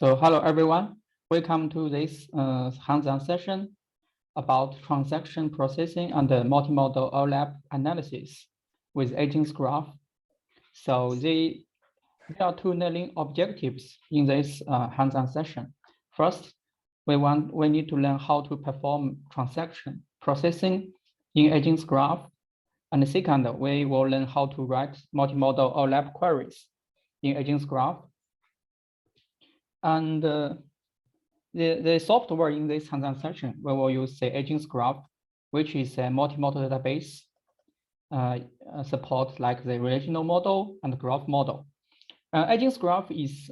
So hello everyone, welcome to this hands-on session about transaction processing and the multimodal overlap analysis with agents graph. So there are two learning objectives in this hands-on session. First, we need to learn how to perform transaction processing in agents graph. And second, we will learn how to write multimodal overlap queries in agents graph. And the software in this hands-on session, we will use the agents graph, which is a multimodal database support like the relational model and graph model. Agents graph is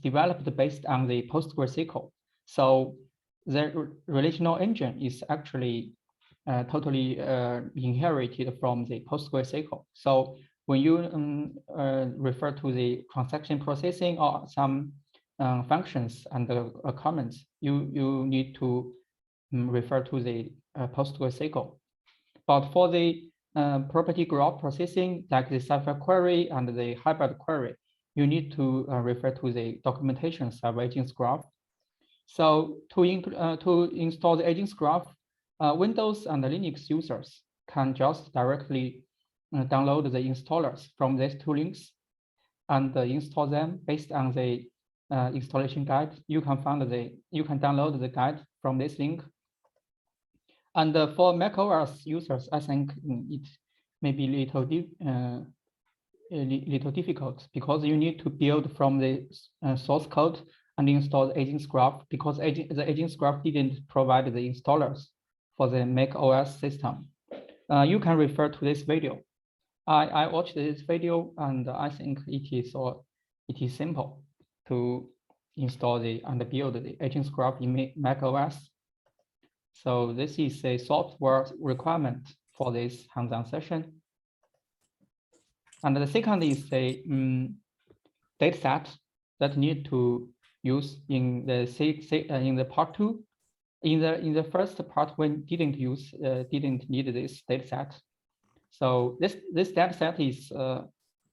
developed based on the PostgreSQL. So the relational engine is actually totally inherited from the PostgreSQL. So when you refer to the transaction processing or some functions and comments, you need to refer to the PostgreSQL. But for the property graph processing, like the Cypher query and the hybrid query, you need to refer to the documentations of agents graph. So to install the agents graph, Windows and Linux users can just directly download the installers from these two links and install them based on the installation guide. You can download the guide from this link. And for macOS users, I think it may be little difficult because you need to build from the source code and install the agents graph because the agents graph didn't provide the installers for the macOS system. You can refer to this video. I watched this video and I think it is simple to install and build the agents graph in macOS. So this is a software requirement for this hands-on session. And the second is a dataset that need to use in the part 2. In the first part, we didn't need this dataset. So this dataset is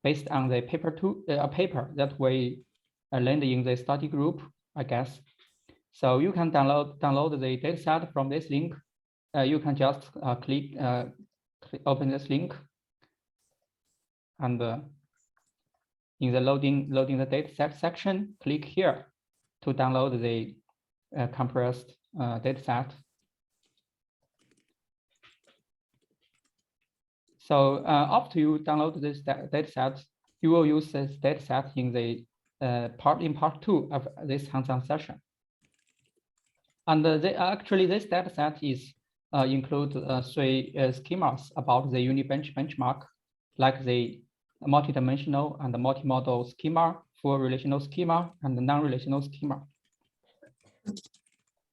based on the paper that we learned in the study group, I guess. So you can download the dataset from this link. You can just click open this link, and in the loading the dataset section, click here to download the compressed dataset. So after you download this dataset, you will use this dataset in the part 2 of this hands-on session. And actually, this dataset is include 3 schemas about the Unibench benchmark, like the multidimensional and the multimodal schema, full relational schema, and the non-relational schema.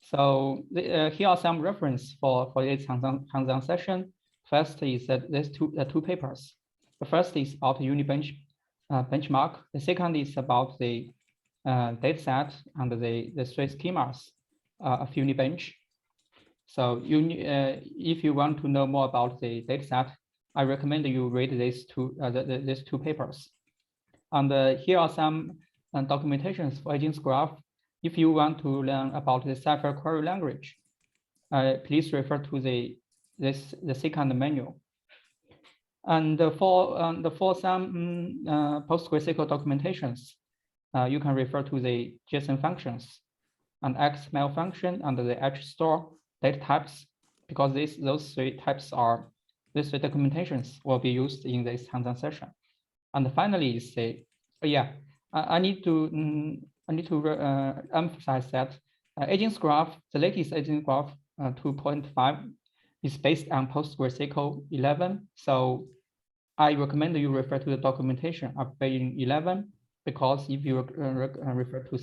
So here are some reference for this hands-on session. First is that there's two papers. The first is about Unibench benchmark. The second is about the dataset and the 3 schemas of Unibench. So if you want to know more about the dataset, I recommend you read these two papers. And here are some documentations for agents graph. If you want to learn about the Cypher query language, please refer to the second manual. And for some PostgreSQL documentations, you can refer to the JSON functions and XML function and the HStore data types, because those 3 types are these 3 documentations will be used in this hands-on session. And finally, I need to emphasize that agents graph, the latest agents graph 2.5 is based on PostgreSQL 11. So I recommend you refer to the documentation of version 11, because if you refer to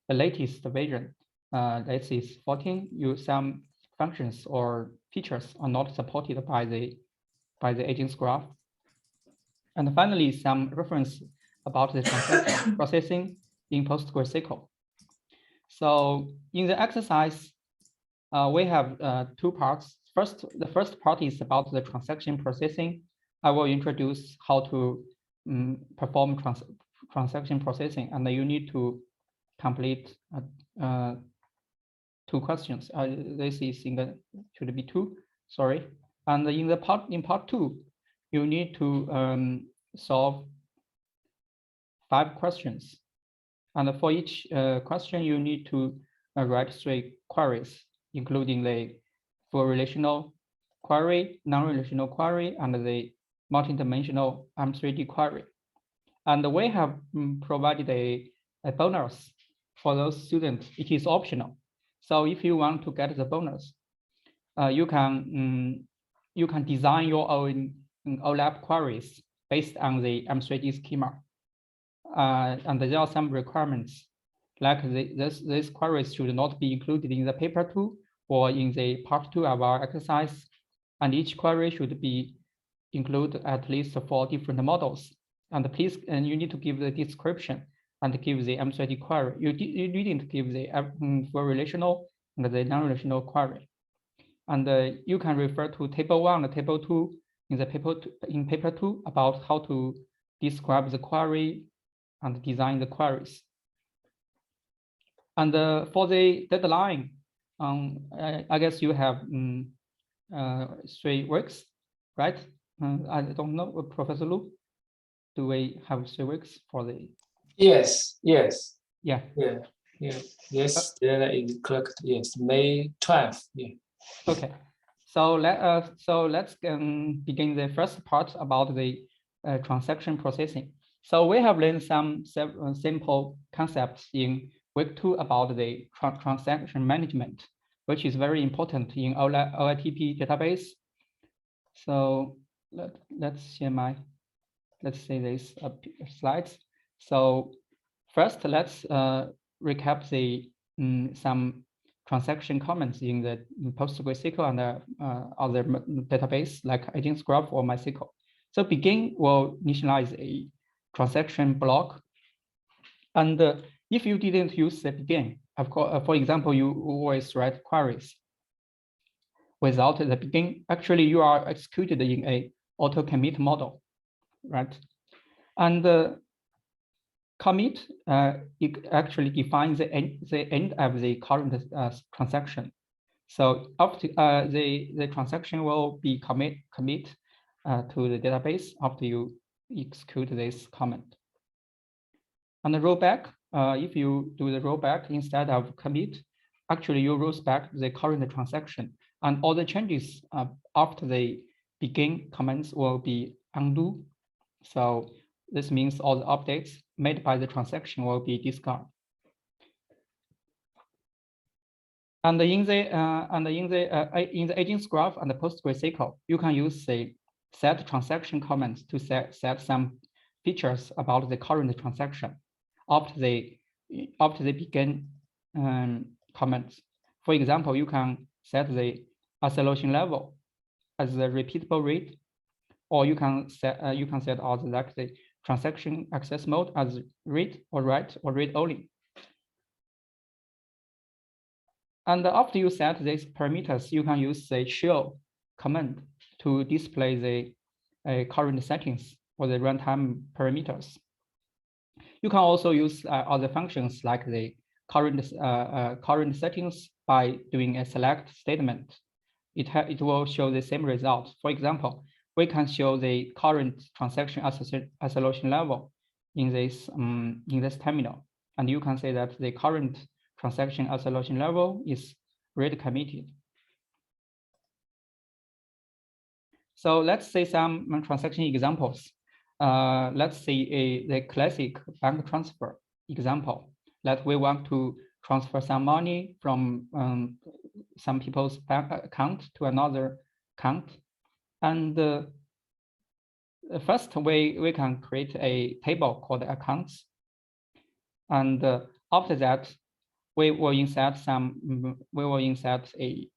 the latest version, this is 14, some functions or features are not supported by the agents graph. And finally, some reference about the transaction processing in PostgreSQL. So in the exercise, we have 2 parts. The first part is about the transaction processing. I will introduce how to perform transaction processing, and you need to complete 2 questions. This is should be 2. Sorry. And in part 2, you need to solve 5 questions. And for each question, you need to write 3 queries, including the full relational query, non-relational query, and the multi-dimensional M3D query. And we have provided a bonus for those students. It is optional. So if you want to get the bonus, you can design your own OLAP queries based on the M3D schema. And there are some requirements, like these queries should not be included in the paper 2 or in the part 2 of our exercise. And each query should be include at least 4 different models. And please, you need to give the description and give the M3D query. You needn't give the for relational and the non-relational query. And you can refer to table 1 and table 2 in paper 2 about how to describe the query and design the queries. And for the deadline, I guess you have 3 weeks, right? I don't know, Professor Lu, do we have 3 weeks for the? Yes. Yeah. Yes, that is correct. Yes, May 12th. Yeah. Okay. So let's begin the first part about the transaction processing. So we have learned some simple concepts in week 2 about the transaction management, which is very important in OLTP database. So let's see these slides. So first, let's recap the some transaction comments in the PostgreSQL and other database like AgentSgraph or MySQL. So begin will initialize a transaction block. And if you didn't use the begin, of course, for example, you always write queries without the begin. Actually, you are executed in a auto commit model, right? And commit it actually defines the end of the current transaction. So after the transaction will be commit to the database after you execute this command. And the rollback, if you do the rollback instead of commit, actually you roll back the current transaction, and all the changes after the begin commands will be undo. So this means all the updates made by the transaction will be discarded. And in the AgentSgraph and the PostgreSQL, you can use the set transaction comments to set some features about the current transaction after the begin comments. For example, you can set the isolation level as the repeatable rate, or you can set also like the transaction access mode as read or write or read only. And after you set these parameters, you can use the show command to display the current settings for the runtime parameters. You can also use other functions like the current settings by doing a select statement. It will show the same result. For example, we can show the current transaction isolation level in this terminal, and you can say that the current transaction isolation level is read committed. So let's see some transaction examples. Let's see the classic bank transfer example that we want to transfer some money from some people's bank account to another account. And first we can create a table called accounts. And after that, we will insert a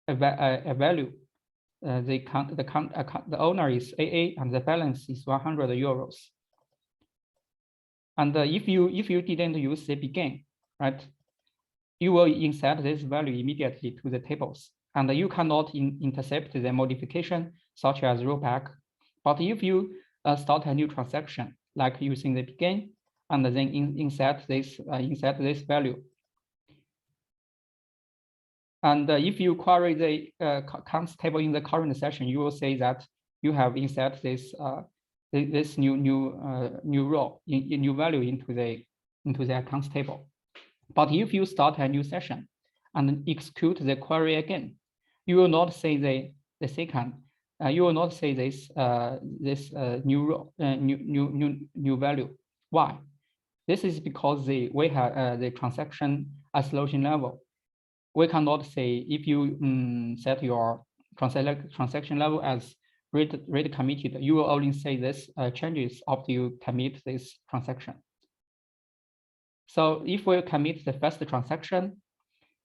value. The owner is AA and the balance is 100 euros. And if you didn't use the begin, right, you will insert this value immediately to the tables, and you cannot intercept the modification such as rollback. But if you start a new transaction, like using the begin, and then insert this value. And if you query the counts table in the current session, you will say that you have insert this this new row, new value into the accounts table. But if you start a new session and execute the query again, you will not say the second. You will not say this new row, new value. Why? This is because we have the transaction isolation level. We cannot say if you set your transaction level as read committed, you will only say this changes after you commit this transaction. So if we commit the first transaction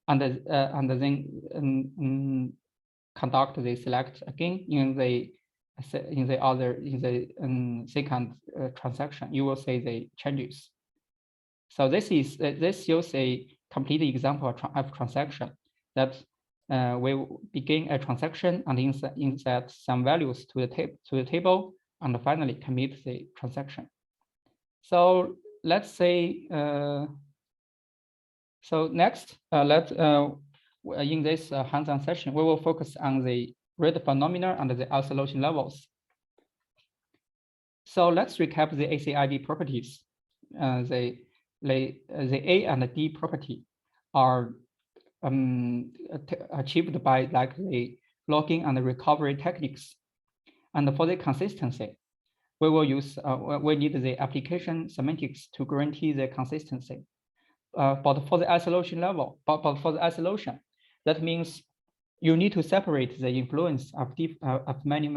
and then conduct the select again in the second transaction, you will say the changes. So this shows a complete example of transaction that we begin a transaction and insert some values to the table and finally commit the transaction. So let's say so next in this hands-on session we will focus on the read phenomena and the isolation levels. So let's recap the ACID properties. The A and the D property are achieved by like the logging and the recovery techniques. And for the consistency, we will use we need the application semantics to guarantee the consistency. But for the isolation level, but for the isolation, that means you need to separate the influence of many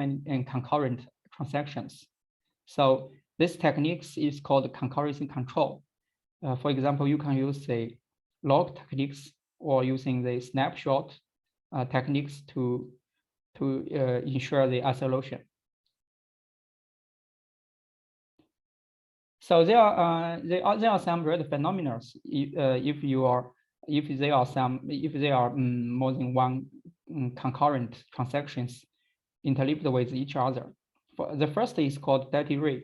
concurrent transactions. So this technique is called concurrency control. For example, you can use the log techniques or using the snapshot techniques to ensure the isolation. So there are some read phenomena if there are more than one concurrent transactions interleaved with each other. The first is called dirty read.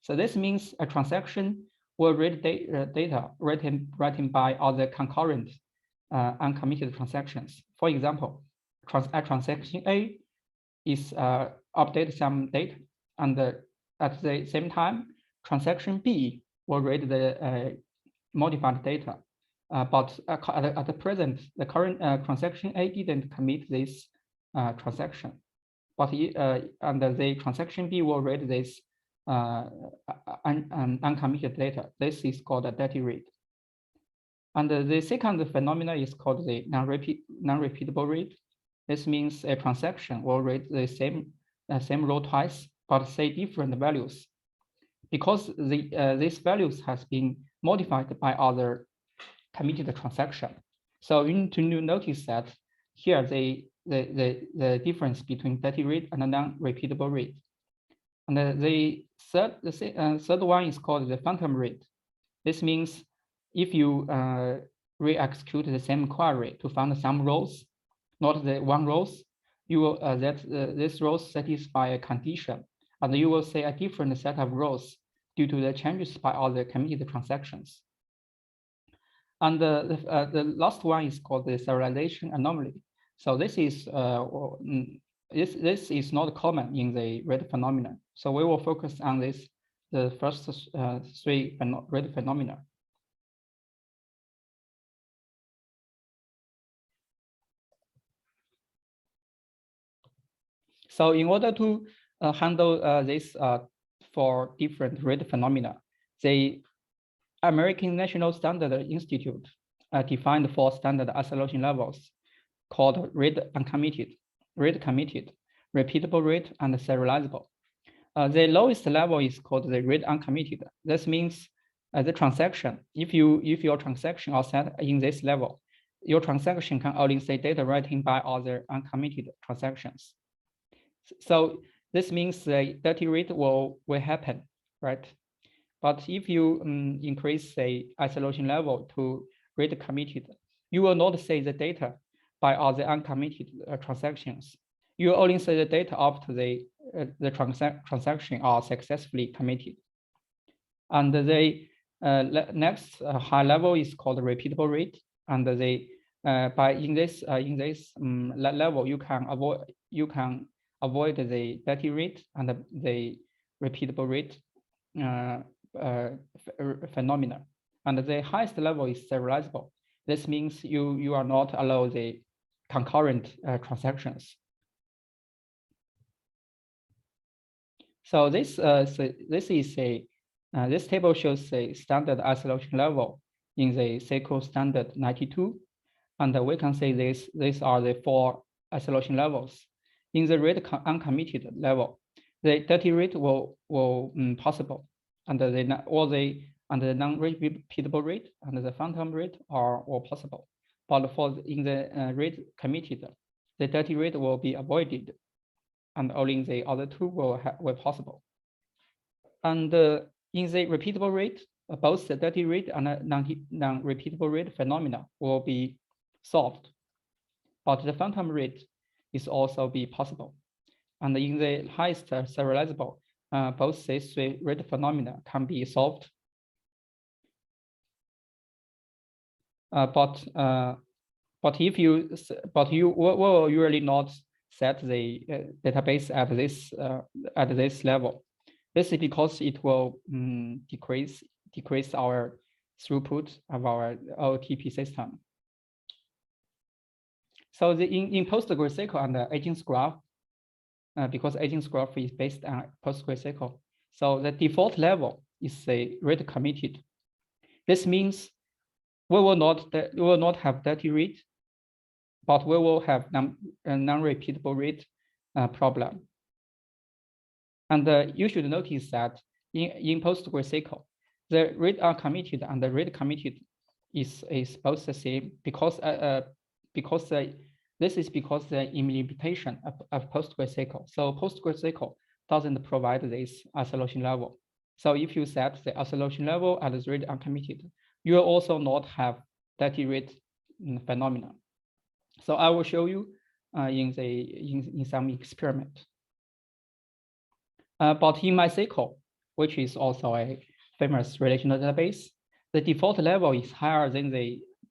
So this means a transaction will read data written by other concurrent uncommitted transactions. For example, transaction A is update some data, and at the same time, transaction B will read the modified data. But at the present, the current transaction A didn't commit this transaction, but and the transaction B will read this uncommitted data. This is called a dirty read. And the second phenomenon is called the non-repeatable read. This means a transaction will read the same row twice, but say different values, because these values has been modified by other committed transaction. So you need to notice that here the difference between dirty read and a non-repeatable read. And the third one is called the phantom read. This means if you re-execute the same query to find some rows, not the one rows, you will this rows satisfy a condition, and you will say a different set of rows due to the changes by other committed transactions. And the last one is called the serialization anomaly. So this is this is not common in the read phenomena. So we will focus on this, the first three read phenomena. So in order to handle this for different read phenomena, the American National Standard Institute defined 4 standard isolation levels called read uncommitted, read committed, repeatable read, and serializable. The lowest level is called the read uncommitted. This means the transaction, if your transaction are set in this level, your transaction can only say data writing by other uncommitted transactions. So this means the dirty read will happen, right? But if you increase the isolation level to read committed, you will not say the data by other uncommitted transactions. You only say the data after the transaction are successfully committed. And the Next high level is called repeatable rate, and in this level you can avoid the dirty rate and the repeatable rate phenomena. And the highest level is serializable. This means you are not allow the concurrent transactions. So this table shows the standard isolation level in the SQL standard 92, and we can say these are the 4 isolation levels. In the read uncommitted level, the dirty read will possible, and the non-repeatable read and the phantom read are all possible. But in the read committed, the dirty read will be avoided, and only the other 2 were possible. And in the repeatable rate, both the dirty rate and non-repeatable rate phenomena will be solved, but the phantom rate is also be possible. And in the highest serializable, both these 3 rate phenomena can be solved. But you will usually not set the database at this level. This is because it will decrease our throughput of our OLTP system. So in PostgreSQL and Agents Graph, because Agents Graph is based on PostgreSQL, so the default level is a read committed. This means we will not have dirty read, but we will have non-repeatable read problem. And you should notice that in PostgreSQL, the read uncommitted and the read committed is both the same because this is because the implementation of PostgreSQL. So PostgreSQL doesn't provide this isolation level. So if you set the isolation level at the read uncommitted, you will also not have dirty read phenomena. So I will show you in some experiment. But in MySQL, which is also a famous relational database, the default level is higher than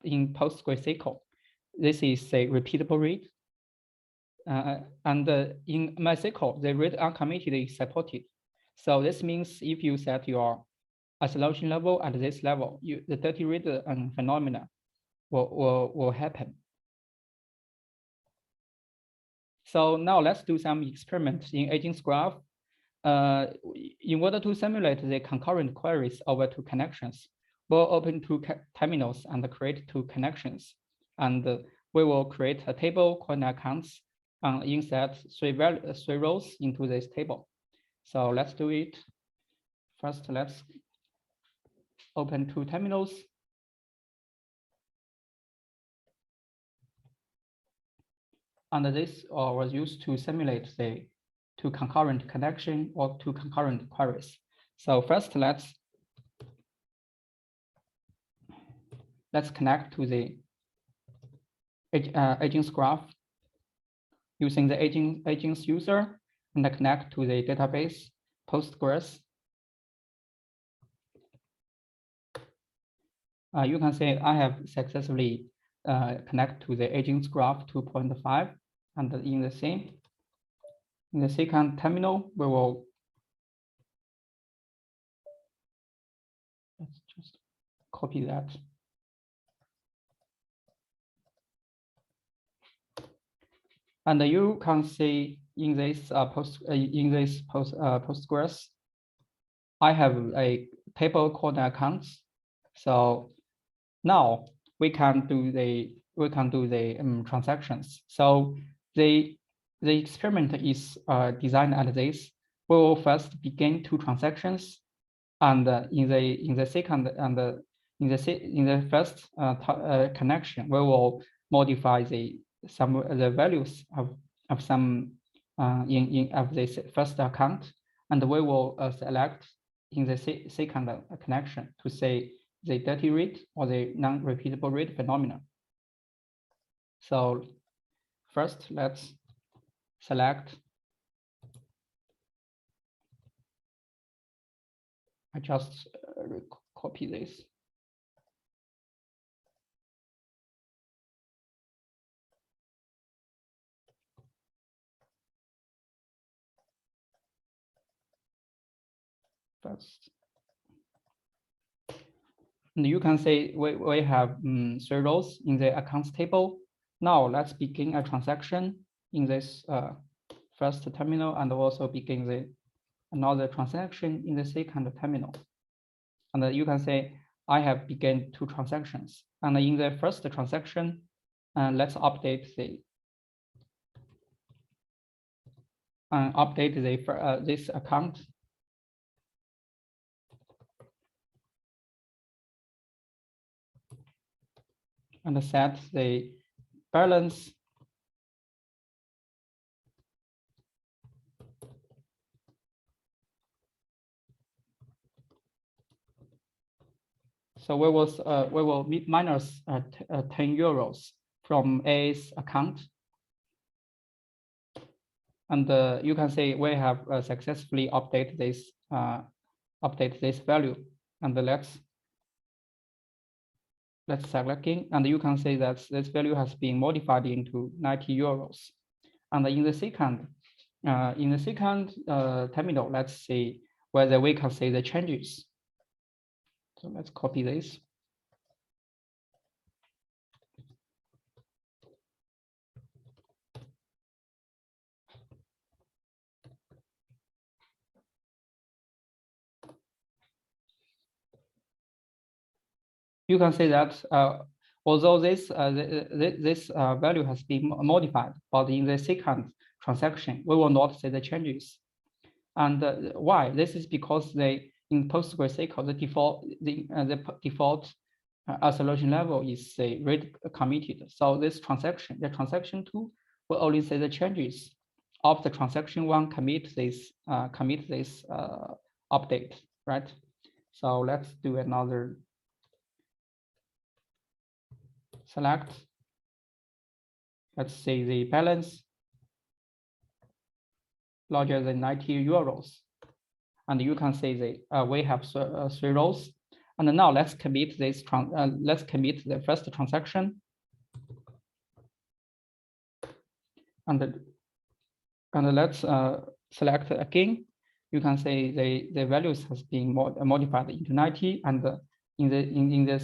in PostgreSQL. This is a repeatable read. And in MySQL, the read uncommitted is supported. So this means if you set your isolation level at this level, the dirty read phenomena will happen. So now let's do some experiments in Agents Graph. In order to simulate the concurrent queries over 2 connections, we'll open 2 terminals and create 2 connections. And we will create a table called accounts and insert 3 rows into this table. So let's do it. First, let's open 2 terminals. And this was used to simulate the 2 concurrent connection or 2 concurrent queries. So first, let's connect to the Agents Graph using the Agents user and connect to the database Postgres. You can say I have successfully connect to the Agents Graph 2.5, and in the second terminal, we will let's just copy that. And you can see in this Postgres, I have a table called accounts. So now we can do the transactions. So the experiment is designed as this. We will first begin 2 transactions, and in the first connection, we will modify the values of some of this first account, and we will select in the second connection to say the dirty read or the non-repeatable read phenomena. So first, let's select. I just copy this. First. And you can say we have 3 rows in the accounts table. Now let's begin a transaction in this first terminal and also begin another transaction in the second terminal. And you can say I have begun 2 transactions. And in the first transaction, let's update this account. And set the balance so we will minus 10 euros from A's account. And you can say we have successfully update this value. And let's selecting, and you can say that this value has been modified into 90 euros. And in the second terminal, let's see whether we can see the changes. So let's copy this. You can see that although this value has been modified, but in the second transaction, we will not see the changes. And why? This is because in PostgreSQL, the default isolation level is read committed. So this transaction, the transaction 2 will only see the changes of the transaction 1 commit this update, right? So let's do another select. Let's say the balance larger than 90 euros. And you can see we have 3 rows. And now let's commit this. Let's commit the first transaction. And let's select again. You can say the values has been modified into 90. And in the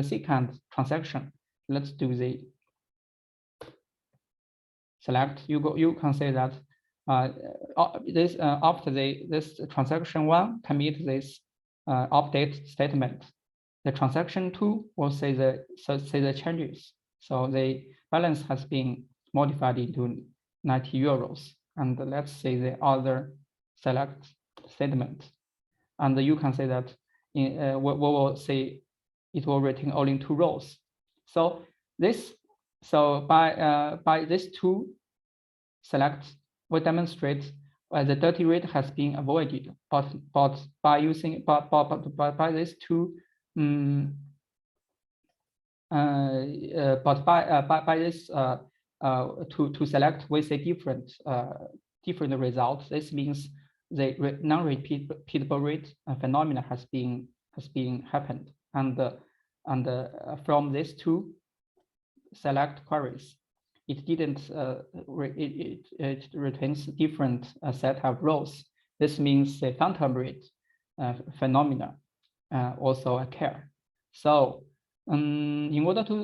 second transaction, let's do the select. You can say that after this transaction 1 commit this update statement, the transaction 2 will say the changes. So the balance has been modified into 90 euros. And let's say the other select statement. And you can say that we will say it will return only 2 rows. So by this 2 select, we demonstrate the dirty rate has been avoided, but by using by these 2 but by this to select with a different results. This means the non-repeatable rate phenomena has been happened, and from these 2 select queries, it didn't it returns different set of rows. This means the phantom rate phenomena also occur. So in order to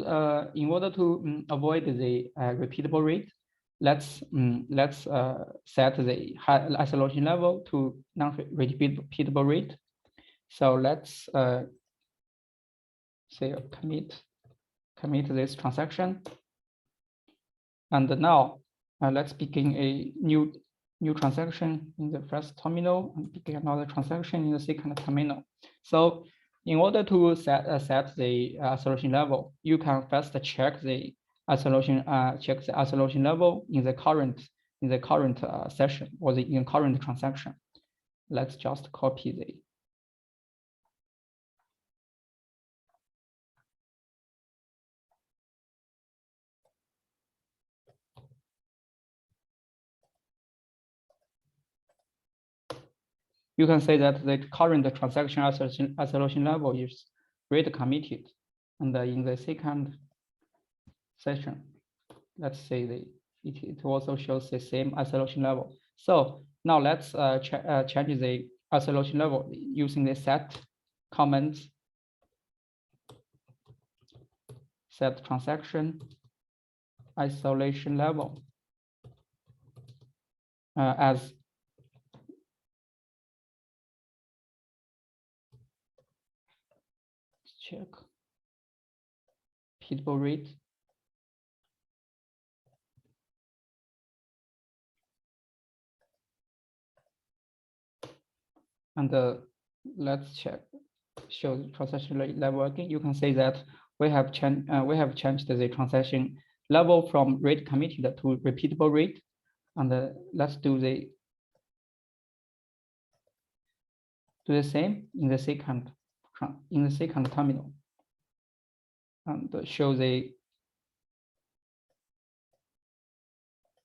avoid the repeatable rate, let's set the high isolation level to non-repeatable rate. So let's say commit this transaction. And now let's begin a new transaction in the first terminal and begin another transaction in the second terminal. So in order to set the isolation level, you can first check the isolation level in the current session or in current transaction. Let's just copy the you can say that the current transaction isolation level is read committed. And in the second session, let's say it also shows the same isolation level. So now let's change the isolation level using the set comment, set transaction isolation level as check repeatable rate. And let's show the transaction level again. You can say that we have changed the transaction level from rate committed to repeatable rate. And let's do the same in the second terminal, and show the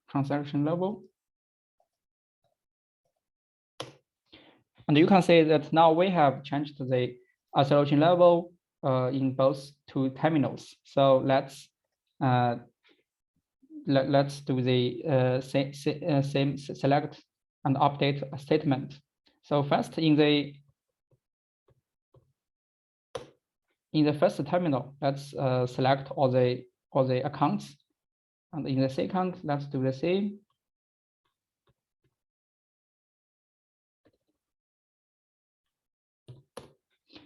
transaction level. And you can say that now we have changed the isolation level in both two terminals. So let's do the same select and update statement. So first in the first terminal, let's select all the accounts, and in the second, let's do the same.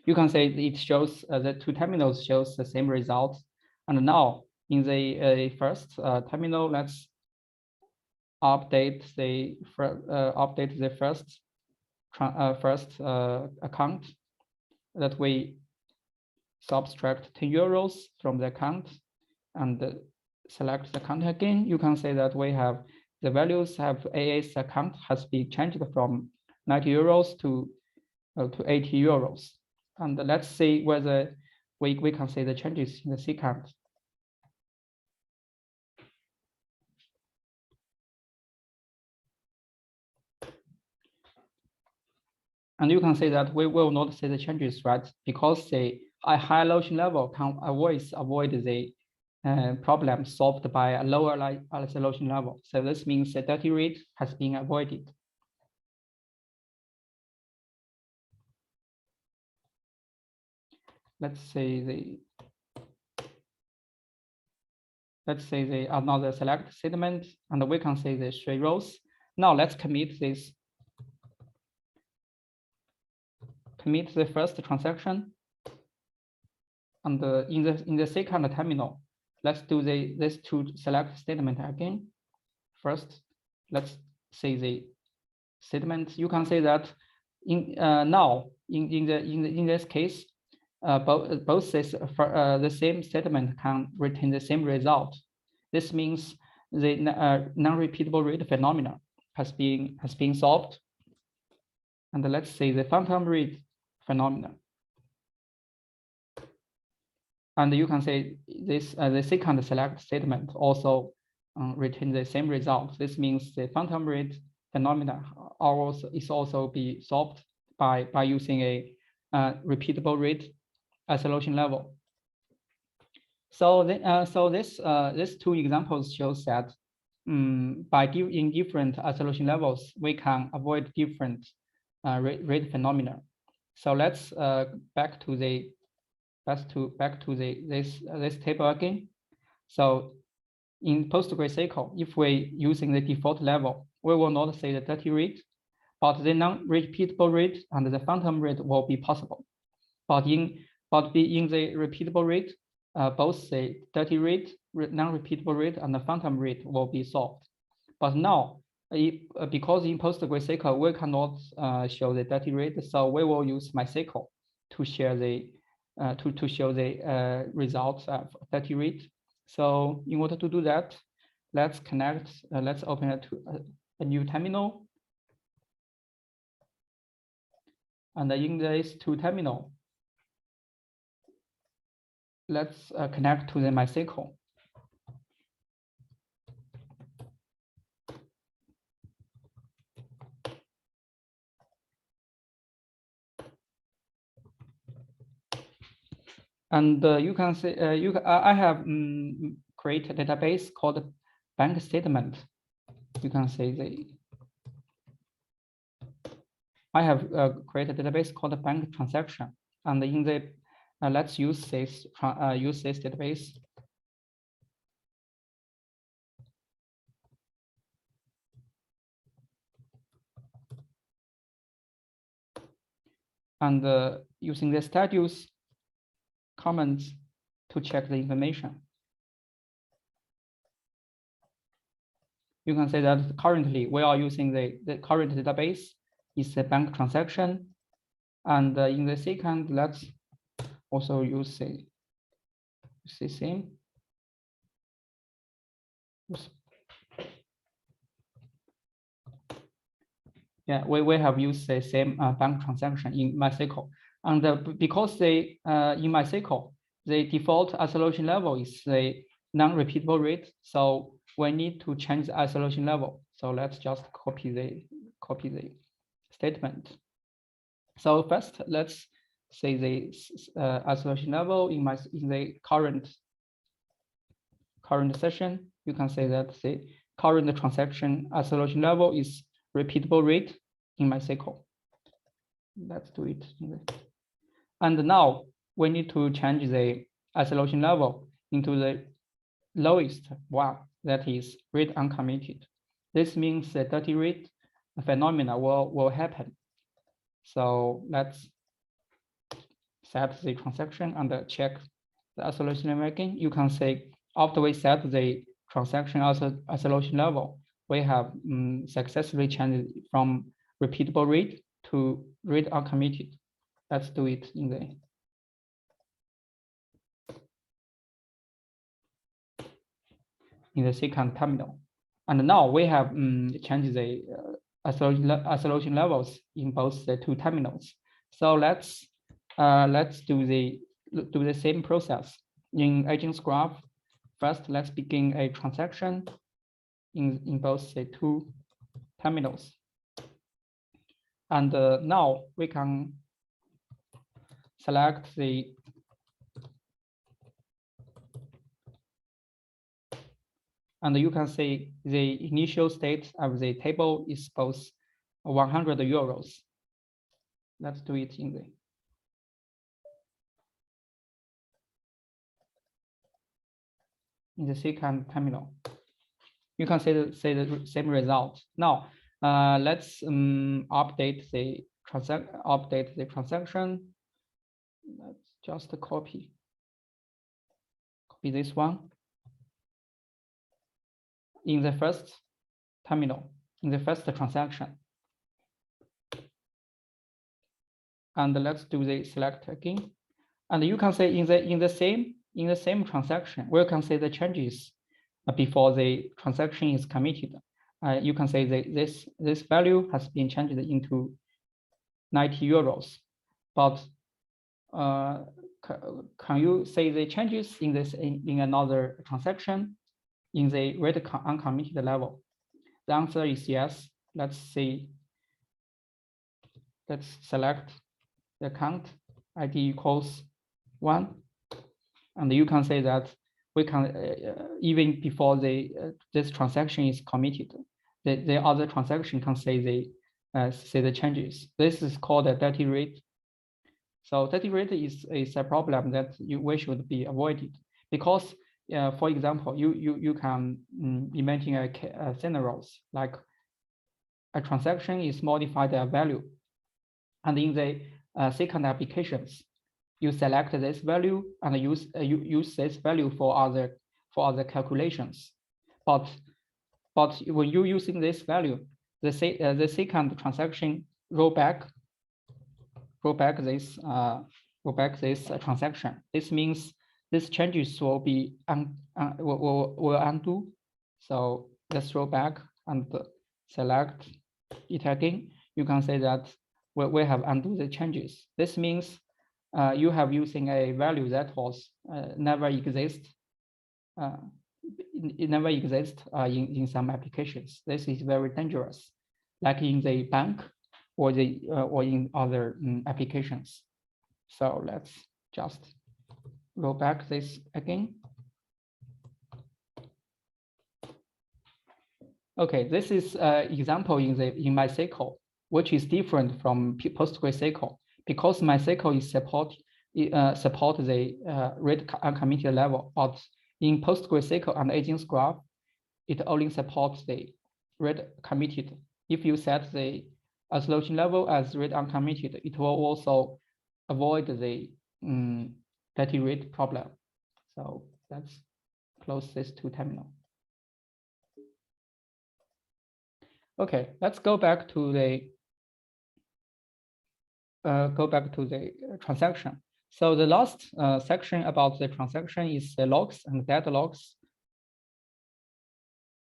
You can say it shows the two terminals shows the same result. And now in the first terminal, let's update the first account that we subtract 10 euros from the account and select the account again. You can say that we have the values have AA's account has been changed from 90 euros to 80 euros. And let's see whether we can see the changes in the second. And you can see that we will not see the changes, right? Because the high isolation level can avoid the problem solved by a lower isolation level. So this means the dirty rate has been avoided. Let's say another select statement, and we can see the 3 rows. Now let's commit this. Commit the first transaction, and in the second terminal, let's do this two select statement again. First, let's see the statement. You can say that now in this case, both the same statement can retain the same result. This means the non-repeatable rate phenomena has been solved. And let's say the phantom rate phenomena. And you can say this the second select statement also retain the same result. This means the phantom rate phenomena is also be solved by using a repeatable rate isolation level. So these two examples shows that in different isolation levels, we can avoid different rate phenomena. So let's back to this table again. So in PostgreSQL, if we using the default level, we will not see the dirty rate, but the non-repeatable rate and the phantom rate will be possible. But in the repeatable rate, both the dirty rate, non-repeatable rate, and the phantom rate will be solved. But now, because in PostgreSQL we cannot show the dirty rate, so we will use MySQL to share the to show the results of dirty rate. So in order to do that, let's connect. Let's open a new terminal, and in this two terminal, let's connect to the MySQL. And you can say I have created a database called bank statement. You can say I have created a database called bank transaction, and in the let's use this database. And using the status comments to check the information. You can say that currently we are using the current database is the bank transaction. And in the second, let's also use the same. Yeah, we have used the same bank transaction in MySQL. And because they in MySQL, the default isolation level is the non-repeatable rate. So we need to change the isolation level. So let's just copy the statement. So first, let's say the isolation level in the current session. You can say that the current transaction isolation level is repeatable rate in MySQL. Let's do it. And now we need to change the isolation level into the lowest one, that is read uncommitted. This means the dirty read phenomena will happen. So let's set the transaction and check the isolation level again. You can say after we set the transaction isolation level, we have successfully changed from repeatable read to read uncommitted. Let's do it in the second terminal. And now we have changed the isolation levels in both the two terminals. So let's do the same process in agents graph. First, let's begin a transaction in both the two terminals. And now we can select the and you can see the initial state of the table is both 100 euros. Let's do it in the second terminal. You can see the same result. Now let's update the transaction. Let's just copy this one. In the first terminal, in the first transaction. And let's do the select again. And you can say in the same transaction, we can see the changes before the transaction is committed. You can say that this value has been changed into 90 euros. But can you say the changes in another transaction in the read uncommitted level? The answer is yes. Let's see. Let's select the account ID equals 1, and you can say that we can even before this transaction is committed, the other transaction can say the changes. This is called a dirty read. So dirty read is a problem that we should be avoided, because for example, you can imagine a scenarios like a transaction is modified a value, and in the second applications, you select this value and use this value for other calculations. But when you're using this value, the second transaction roll back this transaction. This means these changes will be will undo. So let's roll back and select it again. You can say that we have undo the changes. This means you have using a value that was never exist. It never exists in some applications. This is very dangerous, like in the bank or in other applications. So let's just roll back this again. Okay, this is example in MySQL, which is different from PostgreSQL because MySQL is support the read uncommitted level, but in PostgreSQL and Agents Graph, it only supports the read committed. If you set the isolation level as read uncommitted, it will also avoid the dirty read problem. So let's close this two terminal. Okay, let's go back to the transaction. So the last section about the transaction is the logs and data logs.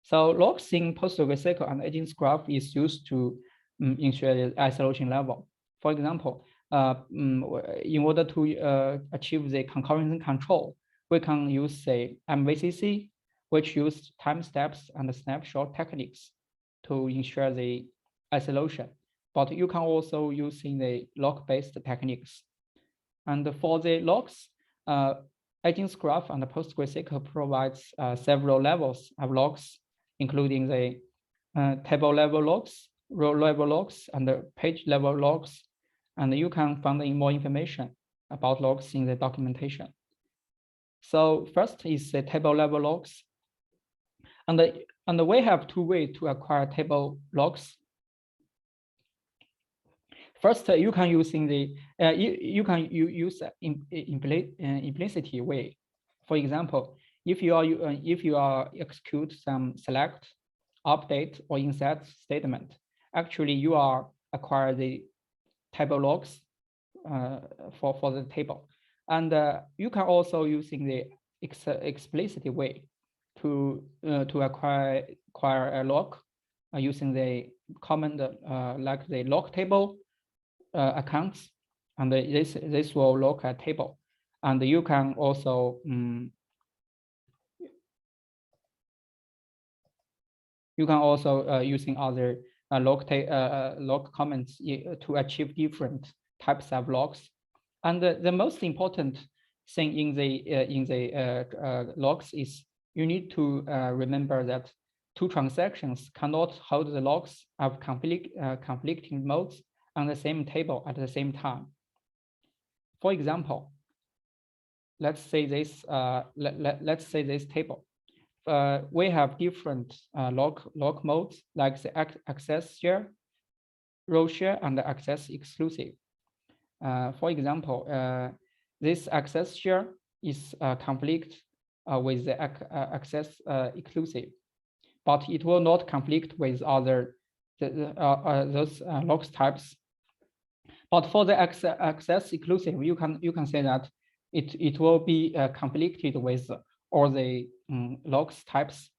So logs in PostgreSQL and Agents Graph is used to ensure the isolation level. For example, in order to achieve the concurrency control, we can use the MVCC, which use time steps and snapshot techniques to ensure the isolation. But you can also use in the log-based techniques. And for the logs, Agents Graph and PostgreSQL provides several levels of logs, including the table level logs, row level logs, and the page level logs. And you can find more information about logs in the documentation. So first is the table level logs. And we have two ways to acquire table logs. First, you can use in the use implicit way. For example, if you are execute some select, update, or insert statement, actually you are acquire the table logs for the table, and you can also using the explicit way to acquire a log using the command like the log table accounts, and this will look at table, and you can also using other log comments to achieve different types of logs. And the most important thing in the logs is you need to remember that two transactions cannot hold the logs of conflicting modes on the same table at the same time. For example, let's say this let's say this table. We have different log modes like the access share, row share, and the access exclusive. For example, this access share is conflict with the access exclusive, but it will not conflict with other those logs types. But for the access exclusive, you can say that it will be conflicted with all the logs types.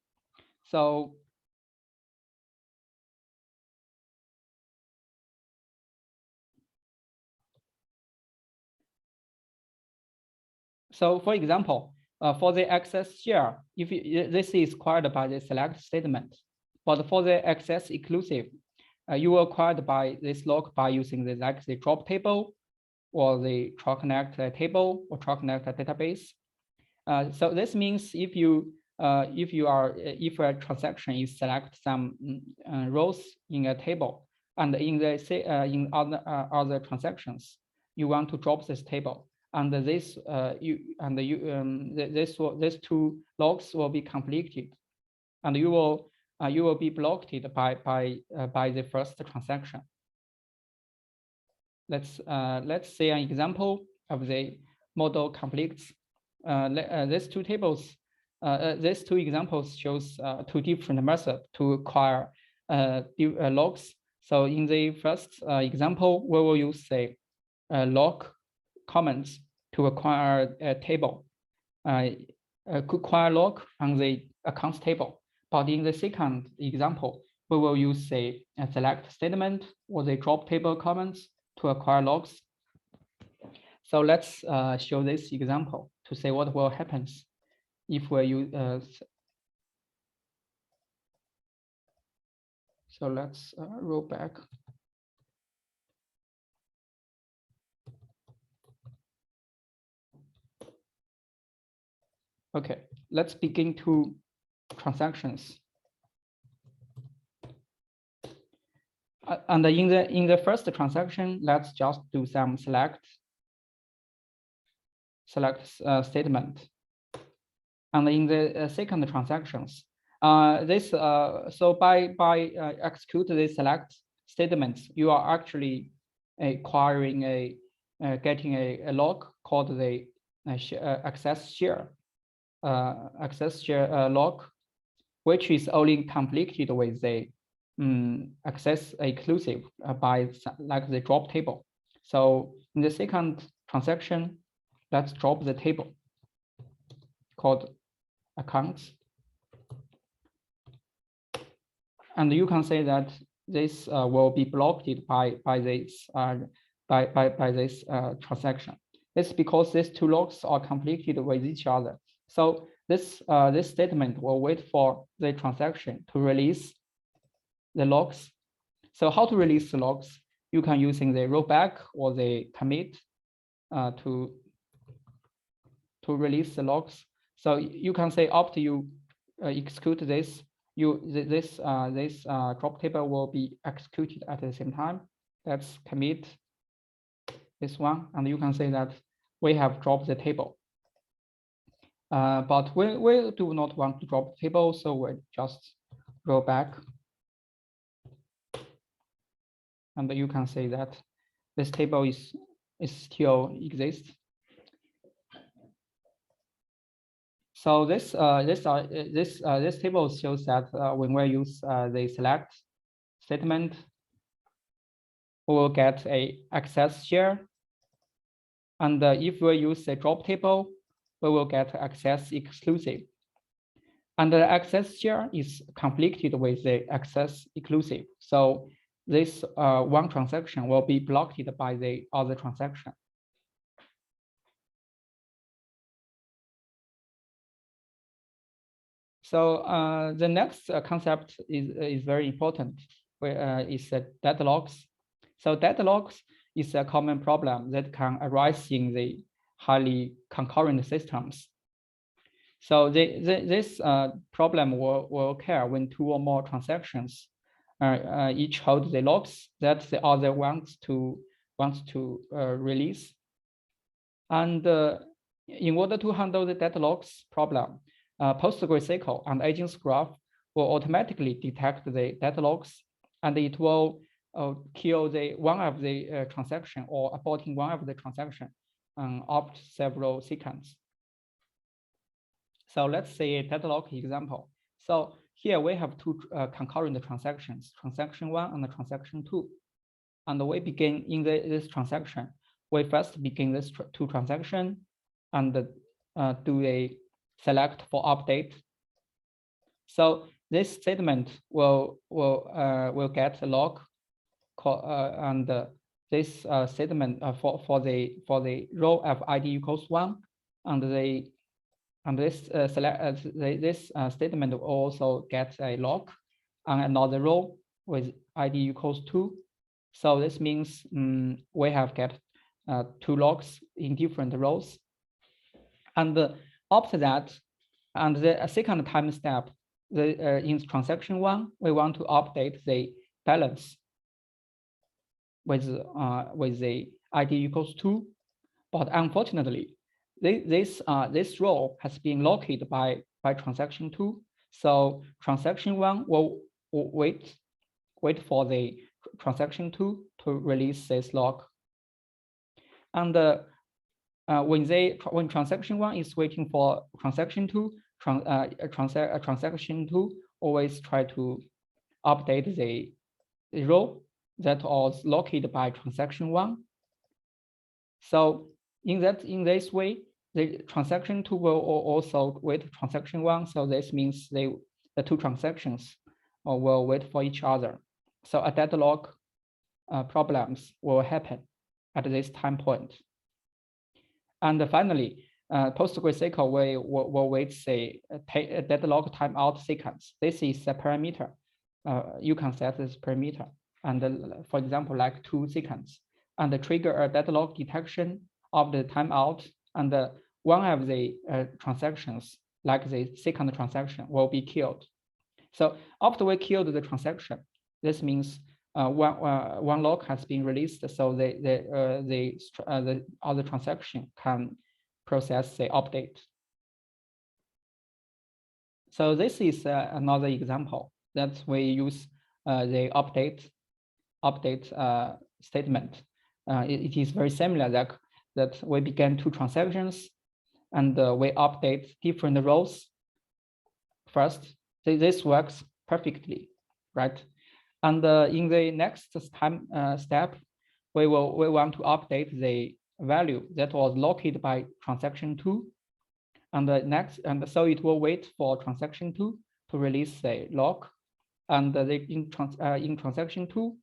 So for example, for the access share, if this is acquired by the select statement, but for the access exclusive, you will acquired by this log by using the like the drop table or the try connect table or try connect database. So this means if a transaction is select some rows in a table, and in the in other transactions you want to drop this table, and these two logs will be conflicted, and you will be blocked by the first transaction. Let's say an example of the model conflicts. These two tables, these two examples shows two different methods to acquire logs. So in the first example, we will use the log comments to acquire a table, acquire log on the accounts table. But in the second example, we will use the select statement or the drop table comments to acquire logs. So let's show this example to say what will happen if we use. So let's roll back. Okay, let's begin to transactions. And in the first transaction, let's just do some select statement. And in the second transactions, so by execute this select statements, you are actually acquiring getting a log called the access share log, which is only conflicted with the access exclusive by like the drop table. So in the second transaction, let's drop the table called accounts. And you can say that this will be blocked by this transaction. It's because these two logs are conflicted with each other. So this statement will wait for the transaction to release the logs. So how to release the logs? You can using the rollback or the commit to release the logs. So you can say after you execute this, this drop table will be executed at the same time. Let's commit this one, and you can say that we have dropped the table. But we do not want to drop the table, so we just roll back. And you can say that this table is still exists. So this table shows that when we use the select statement, we will get a access share. And if we use the drop table, we will get access exclusive. And the access share is conflicted with the access exclusive. So this one transaction will be blocked by the other transaction. So the next concept is very important, is deadlocks. So deadlocks is a common problem that can arise in the highly concurrent systems. So this problem will occur when two or more transactions each hold the logs that the other wants to release. And in order to handle the deadlocks problem, PostgreSQL and Agents Graph will automatically detect the deadlocks, and it will kill the one of the transaction or aborting one of the transaction after several seconds. So let's say a deadlock example. So here we have two concurrent transactions, transaction 1 and transaction 2. And we begin in this transaction. We first begin this two transaction and do a select for update. So this statement will get a log and this statement for the row of ID equals 1, and this statement will also get a log on another row with ID equals 2. So this means we have get two logs in different rows. And after that, and the second time step, in transaction 1, we want to update the balance with the ID equals 2. But unfortunately, this row has been locked by transaction 2. So transaction 1 will wait for the transaction 2 to release this log. And when transaction 1 is waiting for transaction 2, transaction 2 always try to update the row that was locked by transaction 1. So in this way, the transaction 2 will also wait transaction 1. So this means the two transactions will wait for each other. So a deadlock problems will happen at this time point. And finally, PostgreSQL will wait say deadlock timeout sequence. This is a parameter. You can set this parameter, and for example, like 2 seconds, and trigger a deadlock detection of the timeout, and one of the transactions like the second transaction, will be killed. So after we killed the transaction, this means one lock has been released, so the other transaction can process the update. So this is another example that we use the update statement. It is very similar that we began two transactions and we update different rows first. This works perfectly, right? And in the next step, we want to update the value that was locked by transaction 2. And so it will wait for transaction 2 to release the lock. And in transaction 2,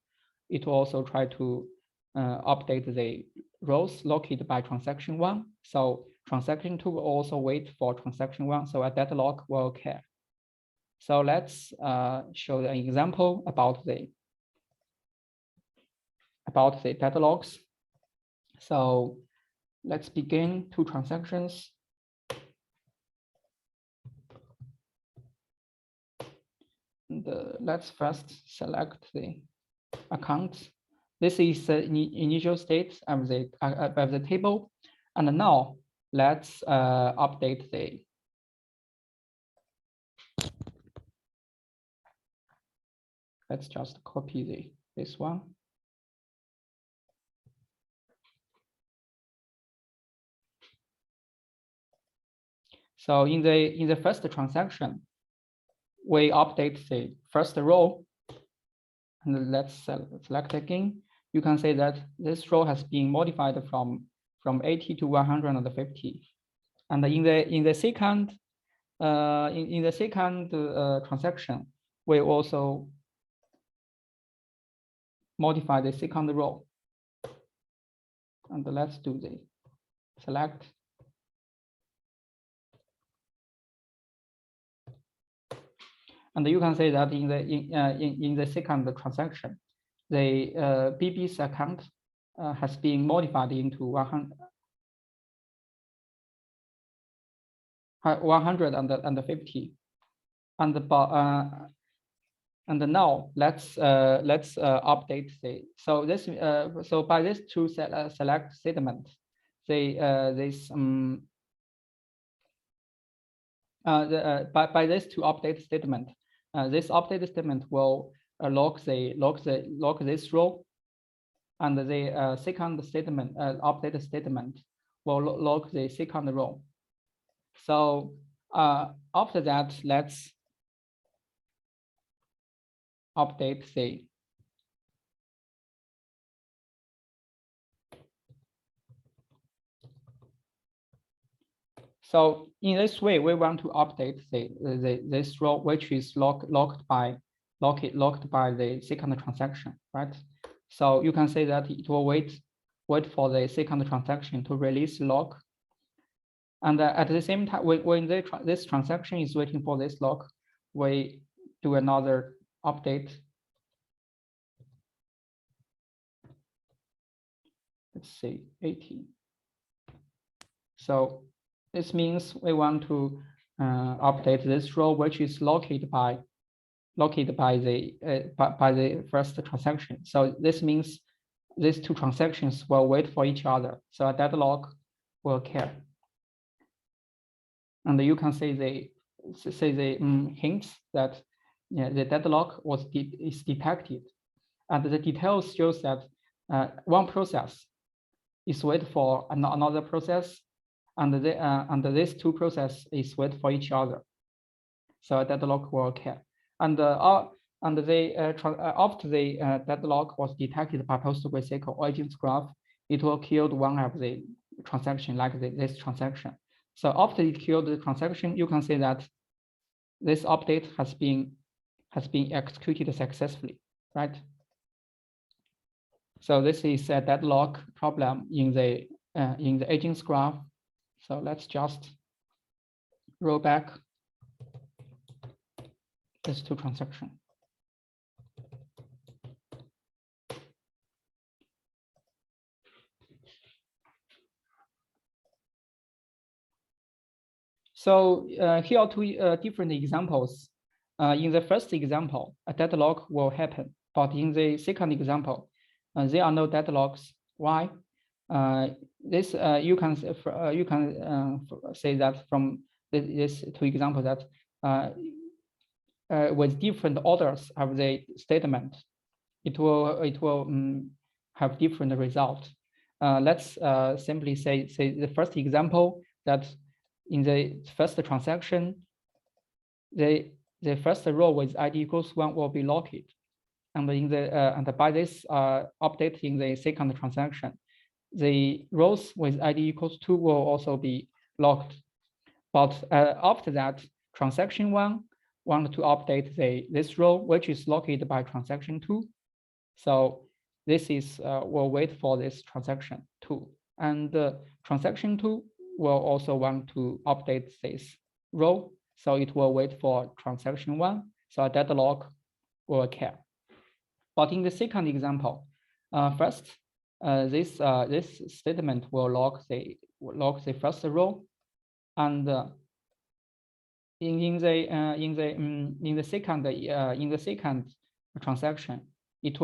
it will also try to update the rows locked by transaction 1. So transaction 2 will also wait for transaction 1. So a deadlock will occur. So let's show an example about the deadlocks. So let's begin two transactions. And let's first select the account. This is the initial state of the table. And now let's update the let's just copy this one. So in the first transaction, we update the first row, and let's select again. You can say that this row has been modified from 80 to 150. And in the second transaction, we also modify the second row. And let's do the select. And you can say that in the second transaction, the BB's account has been modified into 150. And now let's update the so by this two select statement, by this to update statement, this update statement will lock this row, and the second statement update statement will lock the second row. So after that, let's update the so in this way we want to update this row which is locked by the second transaction, right? So you can say that it will wait for the second transaction to release lock, and at the same time when this transaction is waiting for this lock, we do another update. Let's say 80. So this means we want to update this row which is located by the first transaction. So this means these two transactions will wait for each other. So a deadlock will occur. And you can say the hints that the deadlock is detected, and the details shows that one process is wait for another process, and these two processes is wait for each other. So a deadlock will occur. And after the deadlock was detected by PostgreSQL agents graph, it will kill one of the transaction like this transaction. So after it killed the transaction, you can say that this update has been executed successfully, right? So this is a deadlock problem in the agents graph. So let's just roll back these two transactions. So here are two different examples. In the first example, a deadlock will happen, but in the second example, there are no deadlocks. Why? This you can say that from this two examples that with different orders of the statement, it will have different results. Let's simply say the first example that in the first transaction, the first row with ID equals 1 will be locked, and in the and by this update in the second transaction, the rows with ID equals 2 will also be locked. But after that, transaction 1 want to update this row, which is locked by transaction 2. So this is will wait for this transaction 2, and transaction 2 will also want to update this row, so it will wait for transaction 1. So a deadlock will occur. But in the second example, first this statement will lock the first row, and in the second transaction, it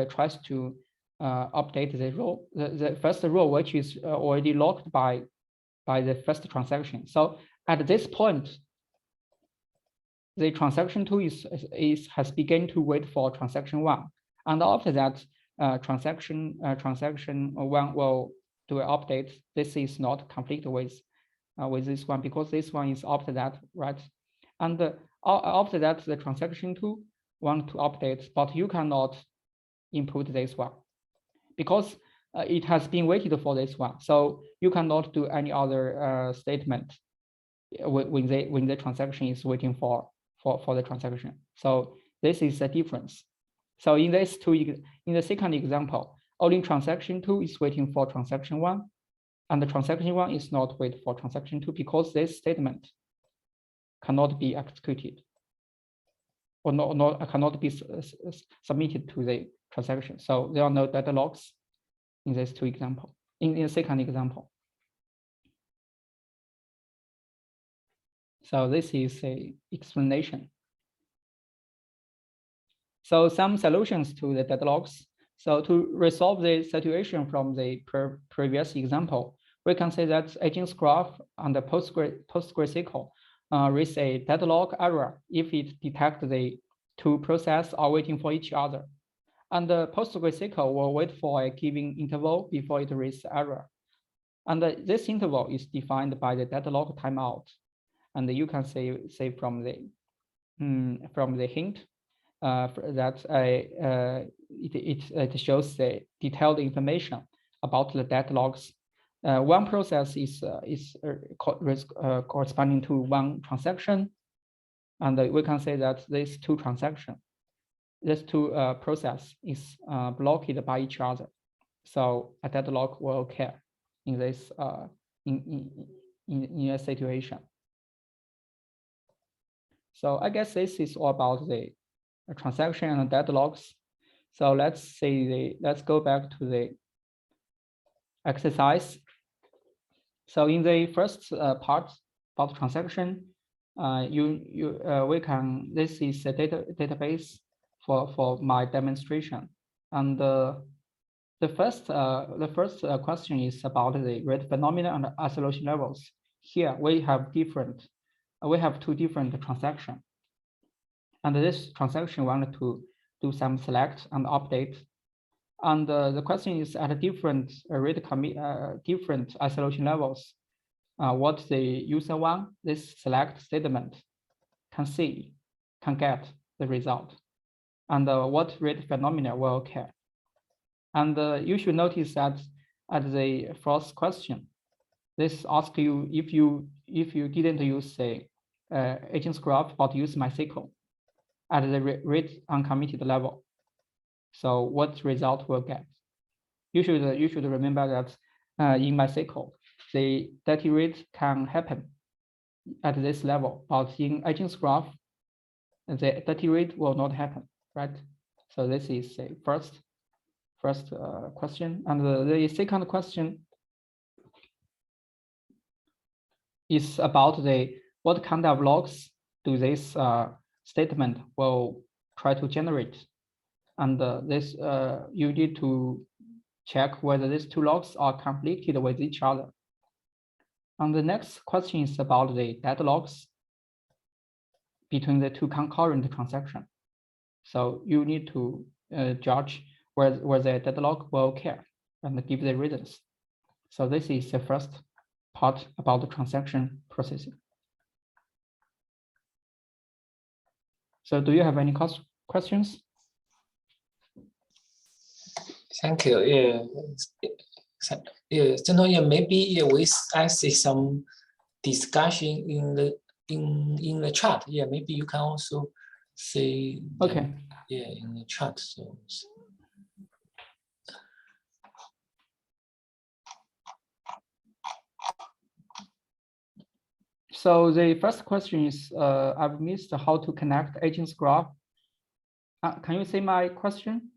tries to update the row, the first row, which is already locked by the first transaction. So at this point, the transaction 2 has begun to wait for transaction 1, and after that, transaction 1 will do an update. This is not conflict with this one, because this one is after that, right? And after that, the transaction 2 want to update, but you cannot input this one because it has been waited for this one. So you cannot do any other statement when the transaction is waiting for the transaction. So this is the difference. So in the second example, only transaction 2 is waiting for transaction 1, and the transaction 1 is not waiting for transaction 2 because this statement cannot be executed or cannot be submitted to the transaction. So there are no deadlocks in these two examples. In the second example. So this is a explanation. So some solutions to the deadlocks. So to resolve the situation from the previous example, we can say that agents graph and the PostgreSQL raise a deadlock error if it detects the two processes are waiting for each other. And the PostgreSQL will wait for a given interval before it raises error. And this interval is defined by the deadlock timeout. And you can say from the hint that it shows the detailed information about the deadlocks. One process is corresponding to one transaction, and we can say that these two process is blocked by each other. So a deadlock will occur in this in a situation. So I guess this is all about the transaction and deadlocks. So let's go back to the exercise. So in the first part about transaction, this is a database for my demonstration, and the first question is about the rate phenomena and isolation levels. Here we have two different transactions, and this transaction wanted to do some select and update. And the question is at a different different isolation levels, what the user want this select statement can get the result, and what rate phenomena will occur. And you should notice that at the first question, this asks you if you didn't use the agents graph but use MySQL at the rate uncommitted level. So what result will get? You should remember that in MySQL, the dirty read can happen at this level, but in agents graph, the dirty read will not happen, right? So this is the first question, and the second question is about the what kind of logs do this statement will try to generate, and this you need to check whether these two logs are conflicted with each other. And the next question is about the deadlocks between the two concurrent transactions. So you need to judge where the deadlock will occur and give the reasons. So this is the first part about the transaction processing. So do you have any questions? Thank you. Yeah. Maybe I see some discussion in the chat. Yeah, maybe you can also say. Okay. Yeah, in the chat. So the first question is, I've missed how to connect agents graph. Can you say my question?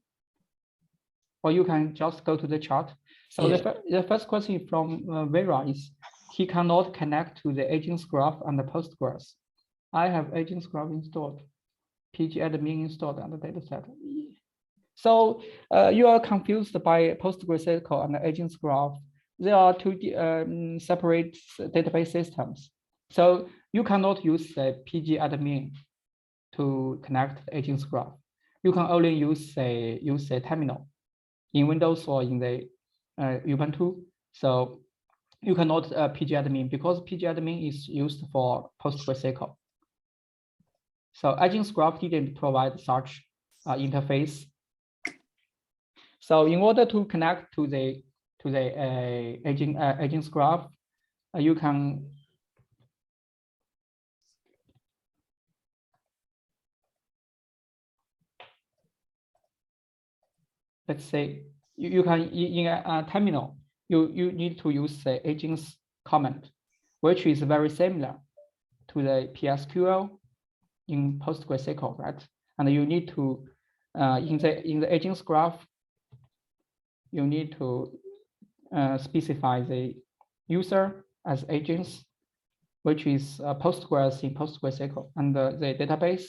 Or you can just go to the chart. So yeah. The first question from Vera is, he cannot connect to the agents graph and the Postgres. I have agents graph installed, pgadmin installed and the dataset. So you are confused by PostgreSQL and the agents graph. There are two separate database systems. So you cannot use the pgadmin to connect the agents graph. You can only use a terminal in Windows or in the Ubuntu. So you cannot pgadmin because pgadmin is used for PostgreSQL. So agents graph didn't provide such interface. So in order to connect to the agents graph, you can let's say you can in a terminal you need to use the agents command, which is very similar to the PSQL in PostgreSQL, right? And you need to in the agents graph, you need to specify the user as agents, which is Postgres in PostgreSQL, and the database,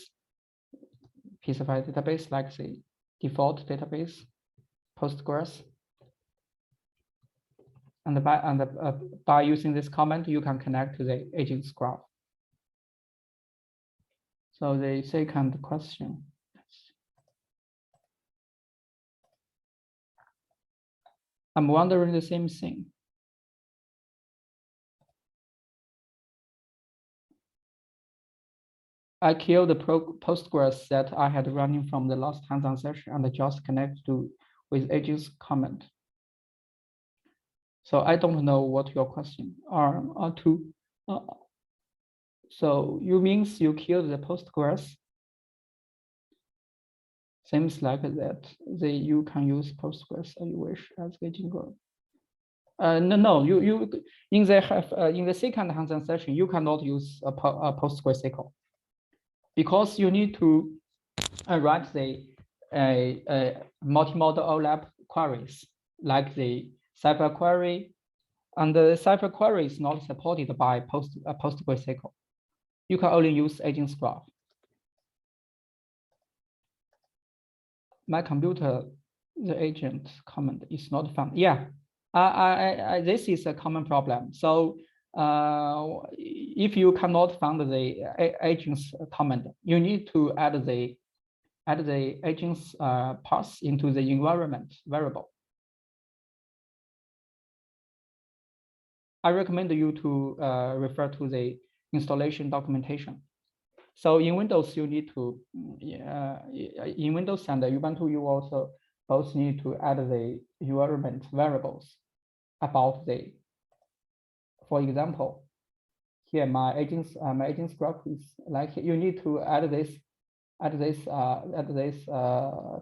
specify database like the default database, Postgres. And by using this command, you can connect to the agents graph. So the second question. I'm wondering the same thing. I killed the Postgres that I had running from the last hands-on session and just connect to with agents command. So I don't know what your question are to. So you means you killed the Postgres? Seems like that you can use Postgres as you wish as agent graph. No, you in the second hands-on session you cannot use a PostgreSQL because you need to write the multi-model OLAP queries like the Cypher query, and the Cypher query is not supported by PostgreSQL. You can only use agents graph. My computer, the agent command is not found. Yeah, this is a common problem. So if you cannot find the agents command, you need to add the agents path into the environment variable. I recommend you to refer to the installation documentation. So in Windows, you need to, in Windows and Ubuntu, you also both need to add the environment variables about the, for example, here my agents graph is like, you need to add this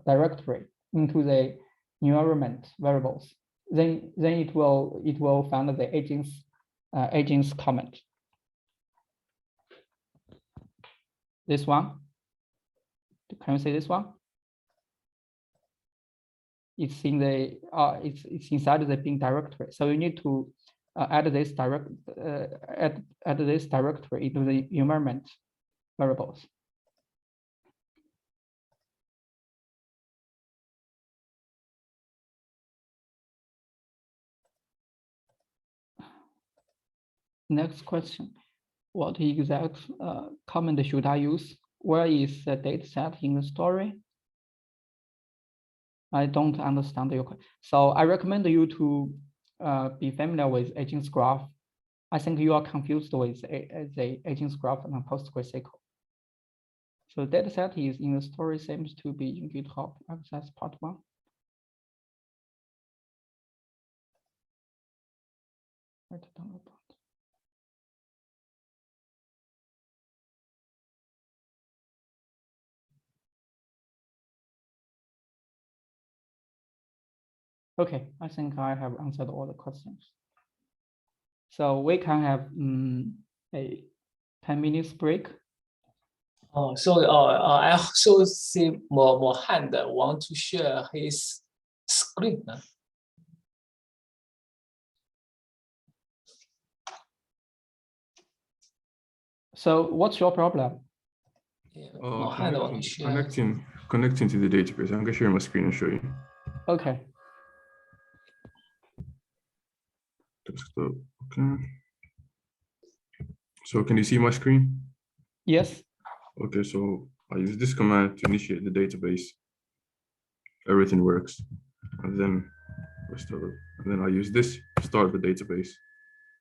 directory into the environment variables. Then it will find the agents comment. This one, can you see this one? It's in the it's inside the bin directory. So you need to add this add this directory into the environment variables. Next question. What exact comment should I use? Where is the data set in the story? I don't understand your question. So I recommend you to be familiar with agents graph. I think you are confused with the agents graph and PostgreSQL. So data set is in the story seems to be in GitHub Access Part 1. Okay, I think I have answered all the questions. So we can have a 10 minutes break. Oh, so I also see Mohammed want to share his screen. So what's your problem? Yeah, Mohammed want to share. Connecting to the database. I'm gonna share my screen and show you. Okay. Desktop. Okay. So can you see my screen? Yes. Okay, so I use this command to initiate the database. Everything works. And then I use this to start the database.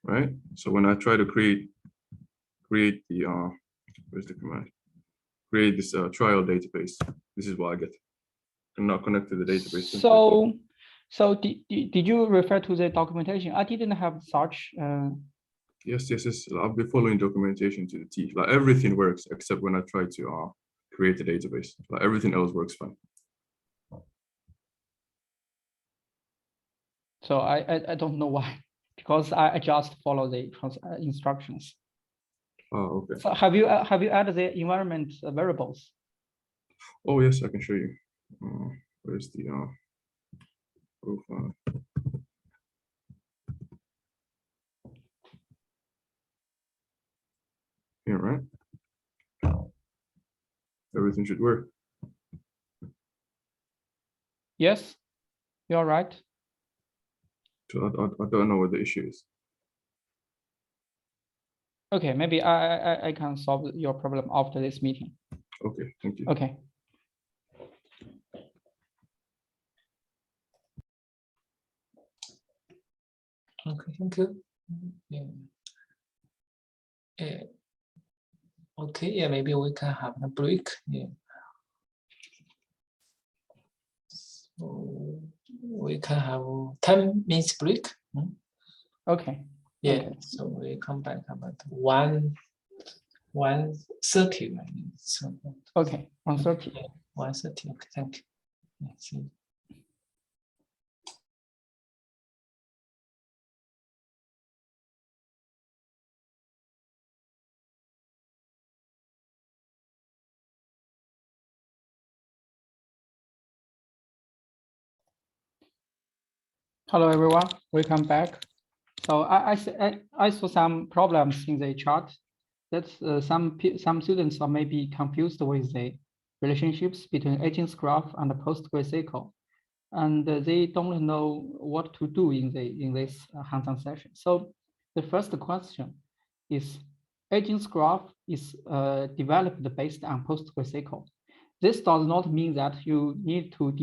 Right? So when I try to create the where's the command? Create this trial database. This is what I get. I'm not connected to the database. So did you refer to the documentation? I didn't have such. Yes. I'll be following documentation to the T. Like everything works except when I try to create a database. Like everything else works fine. So I don't know why, because I just follow the instructions. Oh, okay. So have you added the environment variables? Oh yes, I can show you. Where's the profile? Here, right? Everything should work. Yes, you're right. So I don't know what the issue is. Okay, maybe I can solve your problem after this meeting. Okay, thank you. Okay. Okay, thank you. Yeah. Okay, yeah, maybe we can have a break. Yeah. So we can have 10 minutes break. Okay. Yeah, okay. So we come back about 1:30. So, okay, 1:30. Yeah, 1:30. Okay, thank you. Yeah, see you. Hello, everyone. Welcome back. So I saw some problems in the chart that some students are maybe confused with the relationships between agents graph and PostgreSQL, and they don't know what to do in this hands-on session. So the first question is, agents graph is developed based on PostgreSQL. This does not mean that you need to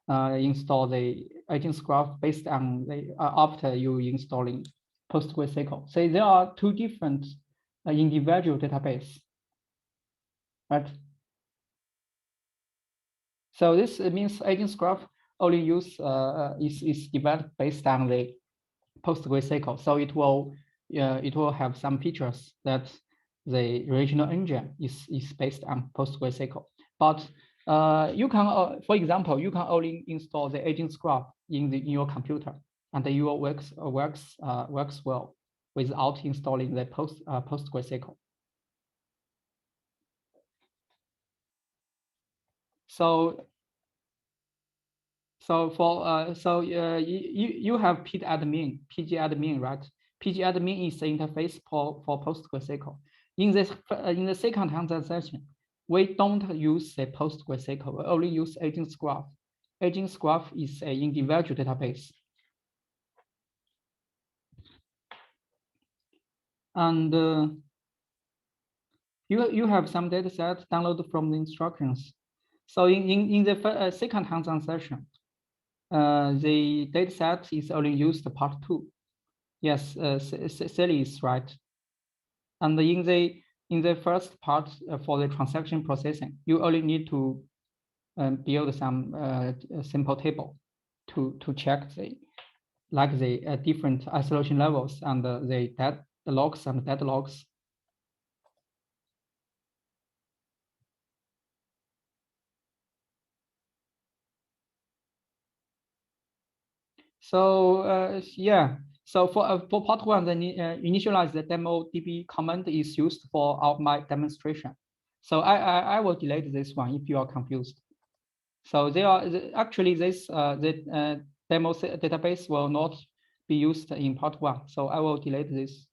install the agents graph based on the after you installing PostgreSQL. So there are two different individual database, right? So this means agents graph only use is developed based on the PostgreSQL. So it will have some features that the relational engine is based on PostgreSQL. But you can, for example, you can only install the agents graph in your computer, and your works well without installing the PostgreSQL. So for you have pg admin, right? pgadmin is the interface for PostgreSQL. In the second hands-on session, we don't use the PostgreSQL. We only use Agents Graph. Agents Graph is an individual database. And you have some data set downloaded from the instructions. So in the second hands-on session, the data set is only used part 2. Yes, Sally is right. And in the first part for the transaction processing, you only need to build some simple table to check the different isolation levels and the logs and deadlocks. So yeah, so for part 1, the initialize the demo DB command is used for my demonstration. So I will delete this one if you are confused. So there are actually this the demo database will not be used in part 1. So I will delete this.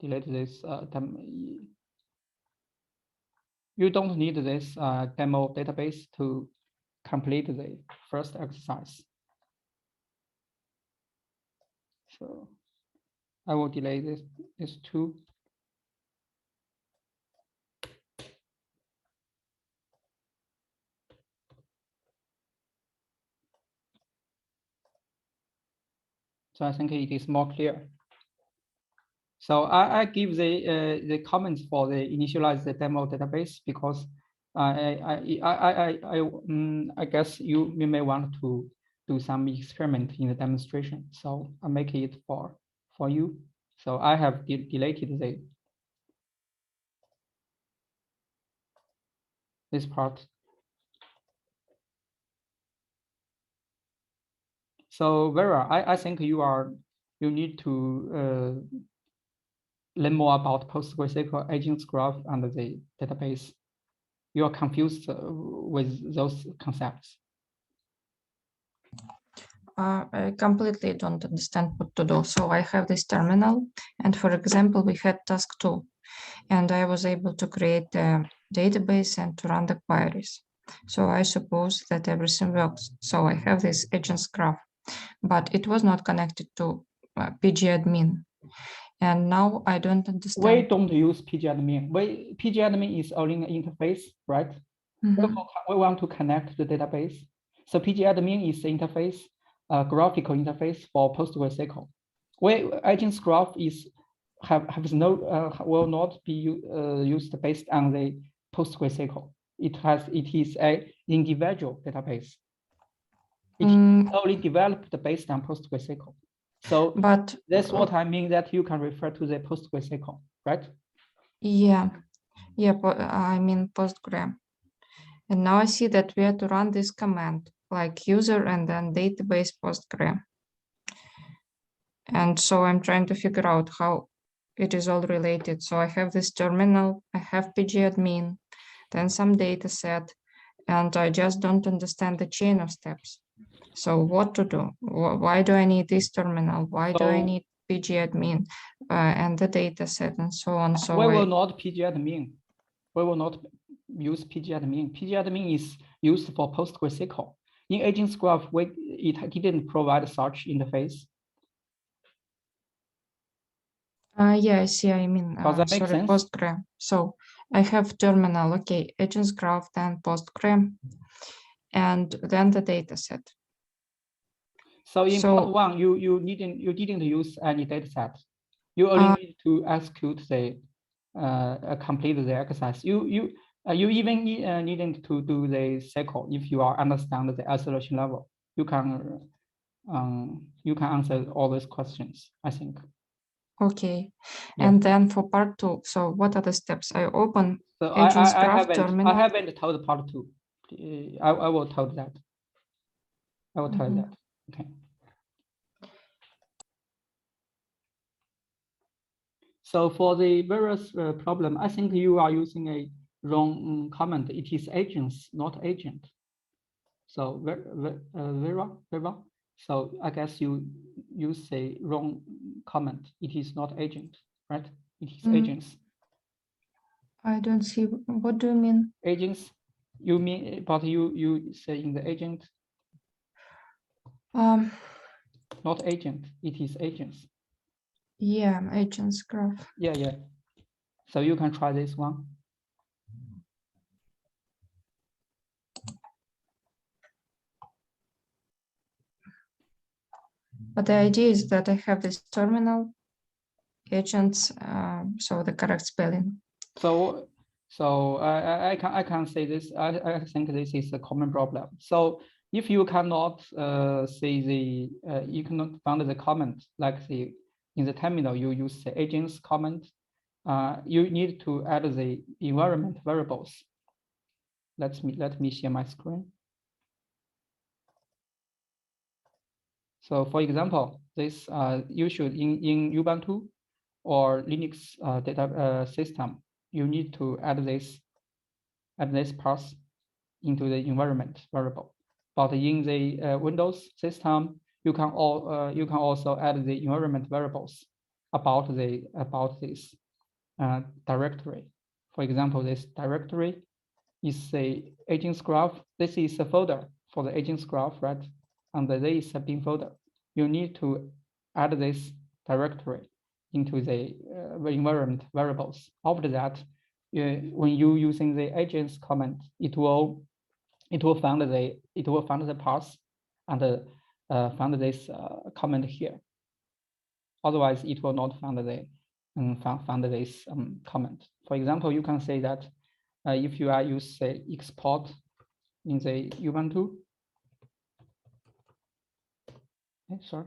You don't need this demo database to complete the first exercise. So I will delete this too. So I think it is more clear. So I give the comments for the initialize the demo database because I guess you may want to do some experiment in the demonstration. So I make it for you. So I have deleted this part. So Vera, I think you need to learn more about PostgreSQL Agents Graph and the database. You are confused with those concepts. I completely don't understand what to do. So I have this terminal, and for example, we had task 2, and I was able to create a database and to run the queries. So I suppose that everything works. So I have this Agents Graph, but it was not connected to pgadmin. And now I don't understand. We don't use pgadmin. pgadmin is only an interface, right? Mm-hmm. We want to connect the database. So pgadmin is the interface, graphical interface for PostgreSQL. Agents Graph will not be used based on the PostgreSQL. It is a individual database. It is only developed based on PostgreSQL. So but that's what I mean that you can refer to the PostgreSQL, right? Yeah, I mean Postgre. And now I see that we have to run this command like user and then database Postgre. And so I'm trying to figure out how it is all related. So I have this terminal, I have pgadmin, then some data set, and I just don't understand the chain of steps. So what to do? Why do I need this terminal? Why do I need pgadmin and the data set and so on? So we will not pgadmin. We will not use pgadmin. pgadmin is used for PostgreSQL. In Agents Graph, it didn't provide such interface. Yeah, I see. I mean, Does that make sense? Postgre. So I have terminal, okay, Agents Graph, then Postgre, and then the data set. So in part 1, you didn't use any data set. You only need to execute the complete the exercise. You even needn't to do the SQL if you understand the isolation level. You can answer all these questions, I think. Okay, Yeah. and then for part 2, so what are the steps? I open Agents Graph terminal. I haven't told part 2. I will tell that. I will tell that. Okay. So for the various problem, I think you are using a wrong comment. It is agents, not agent. So Vera. So I guess you use a wrong comment. It is not agent, right? It is Mm. agents. I don't see. What do you mean? Agents, you mean, but you say in the agent, not agent, it is agents. Yeah, agents graph. Yeah, yeah. So you can try this one. But the idea is that I have this terminal agents, so the correct spelling. So I can say this. I think this is a common problem. So if you cannot see the you cannot find the comment like the in the terminal you use the agents comment. You need to add the environment variables. Let me share my screen. So for example, this you should in Ubuntu or Linux data system, you need to add this path into the environment variable. But in the Windows system, you can also add the environment variables about this directory. For example, this directory is the agents graph. This is a folder for the agents graph, right? And this is a bin folder. You need to add this directory into the environment variables. After that, when you using the agents comment, it will find the path and find this comment here. Otherwise, it will not find the find this comment. For example, you can say that if you are use say export in the Ubuntu. Okay, sorry.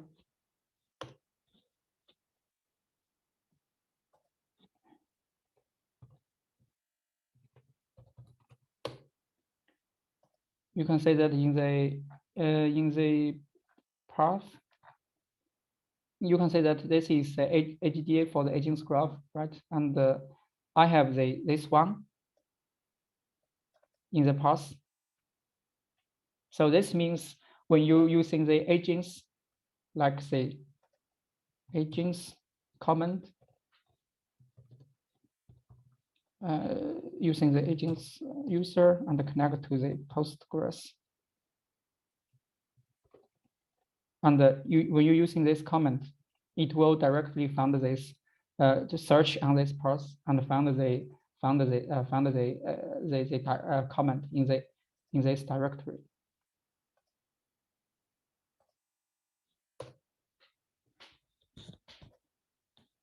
You can say that in the path, you can say that this is the HDA for the agents graph, right? And I have this one in the path. So this means when you using the agents, like say agents comment, using the agents user and connect to the Postgres. And when you're using this comment, it will directly find this, to search on this path and find the comment in this directory.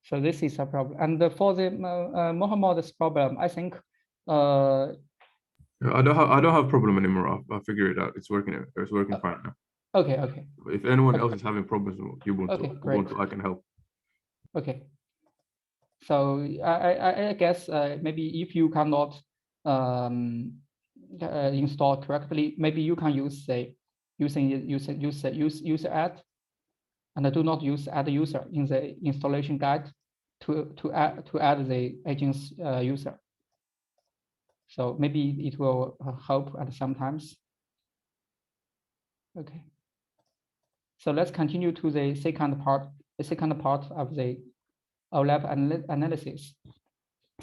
So this is a problem. And for the Mohammed's problem, I think. I don't have problem anymore. I figured it out. It's working. It's working fine now. Okay. Okay. If anyone else is having problems, I can help. Okay. So I guess maybe if you cannot install correctly, maybe you can use say user add, and do not use add user in the installation guide to add the agents user. So maybe it will help at sometimes. Okay. So let's continue to the second part of the OLAP analysis.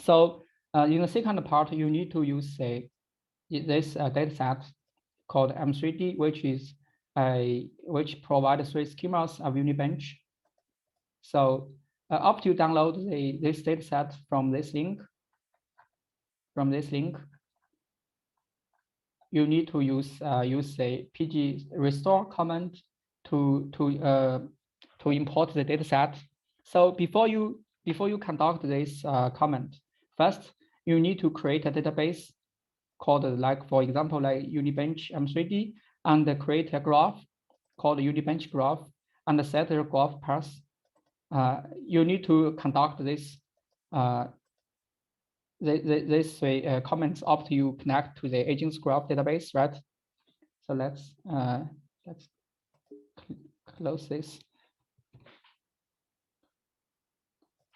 So in the second part, you need to use this data set called M3D, which provides 3 schemas of Unibench. So after you download this data set from this link, you need to use the pg restore command to import the data set. So before you conduct this command, first you need to create a database called, like for example, like Unibench M3D, and create a graph called Unibench graph and set the graph path. You need to conduct this comments after you connect to the agents graph database, right? So let's close this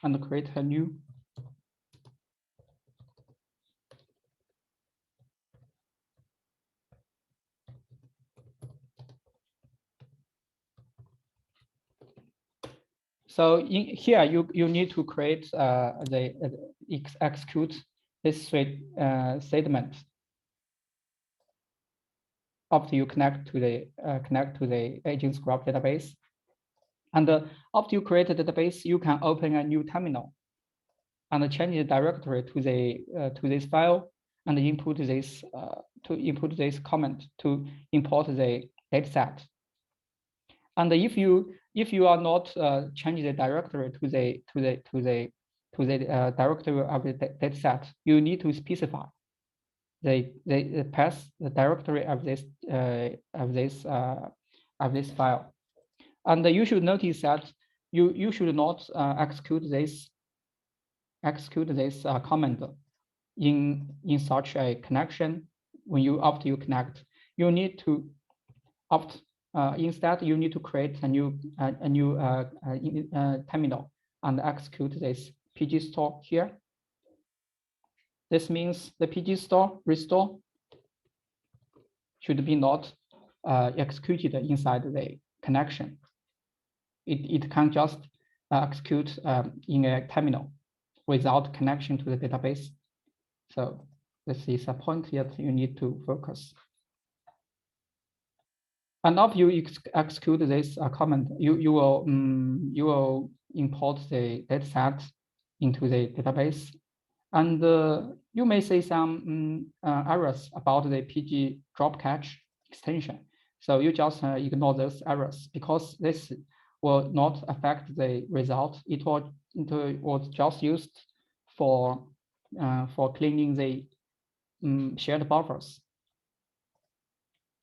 and create a new. So in here, you need to create execute this statement after you connect to the agents graph database. And after you create a database, you can open a new terminal and change the directory to this file and input this comment to import the dataset. And if you are not changing the directory to the directory of the dataset, you need to specify the path, the directory of this file. And you should notice that you should not execute this command in such a connection. After you connect, you need to instead you need to create a new terminal and execute this pgstore here. This means the pgstore restore should be not executed inside the connection. It can just execute in a terminal without connection to the database. So this is a point that you need to focus. And after you execute this command, you will import the dataset into the database, and you may see some errors about the PG drop catch extension. So you just ignore those errors because this will not affect the result. It was just used for cleaning the shared buffers.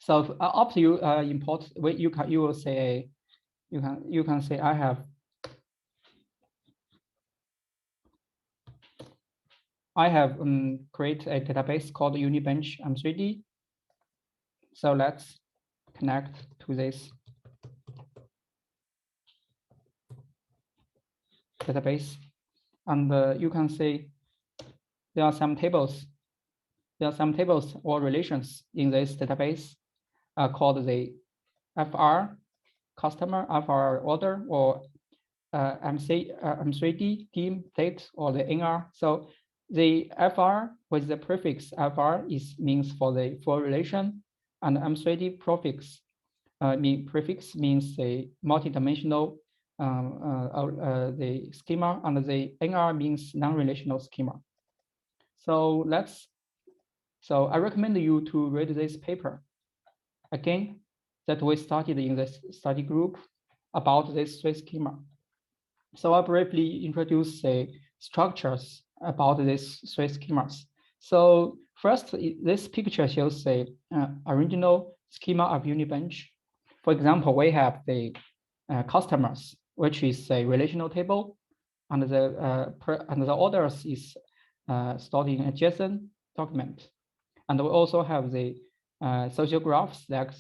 So after you import, you can say I have create a database called Unibench M3D. So let's connect to this database, and you can see there are some tables. There are some tables or relations in this database called the FR customer, FR order, or M3D team date, or the NR. So the FR with the prefix FR means for the full relation, and M3D prefix means the multidimensional the schema, and the NR means non-relational schema. So I recommend you to read this paper again that we started in this study group about this three schema. So I'll briefly introduce the structures about these three schemas. So first, this picture shows the original schema of Unibench. For example, we have the customers, which is a relational table, and the orders is stored in a JSON document. And we also have the social graphs like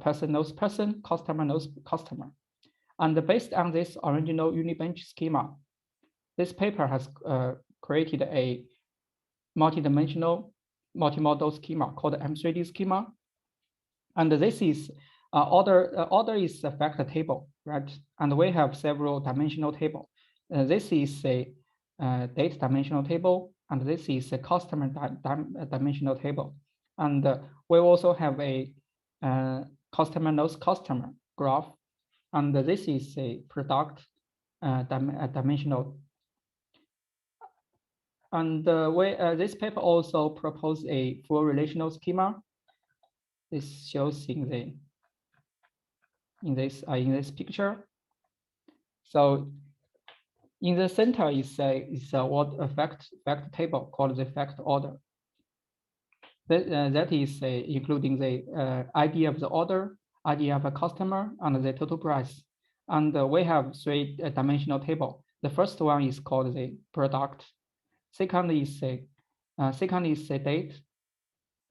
person knows person, customer knows customer. And based on this original Unibench schema, this paper has created a multidimensional multimodal schema called M3D schema. And this is order is a factor table, right? And we have several dimensional table. This is a date dimensional table, and this is a customer dimensional table. And we also have a customer knows customer graph, and this is a product dimensional. And this paper also proposed a full relational schema. This shows in this picture. So in the center is a fact table called the fact order. That is including the ID of the order, ID of a customer, and the total price. And we have three dimensional table. The first one is called the product. Second is the date,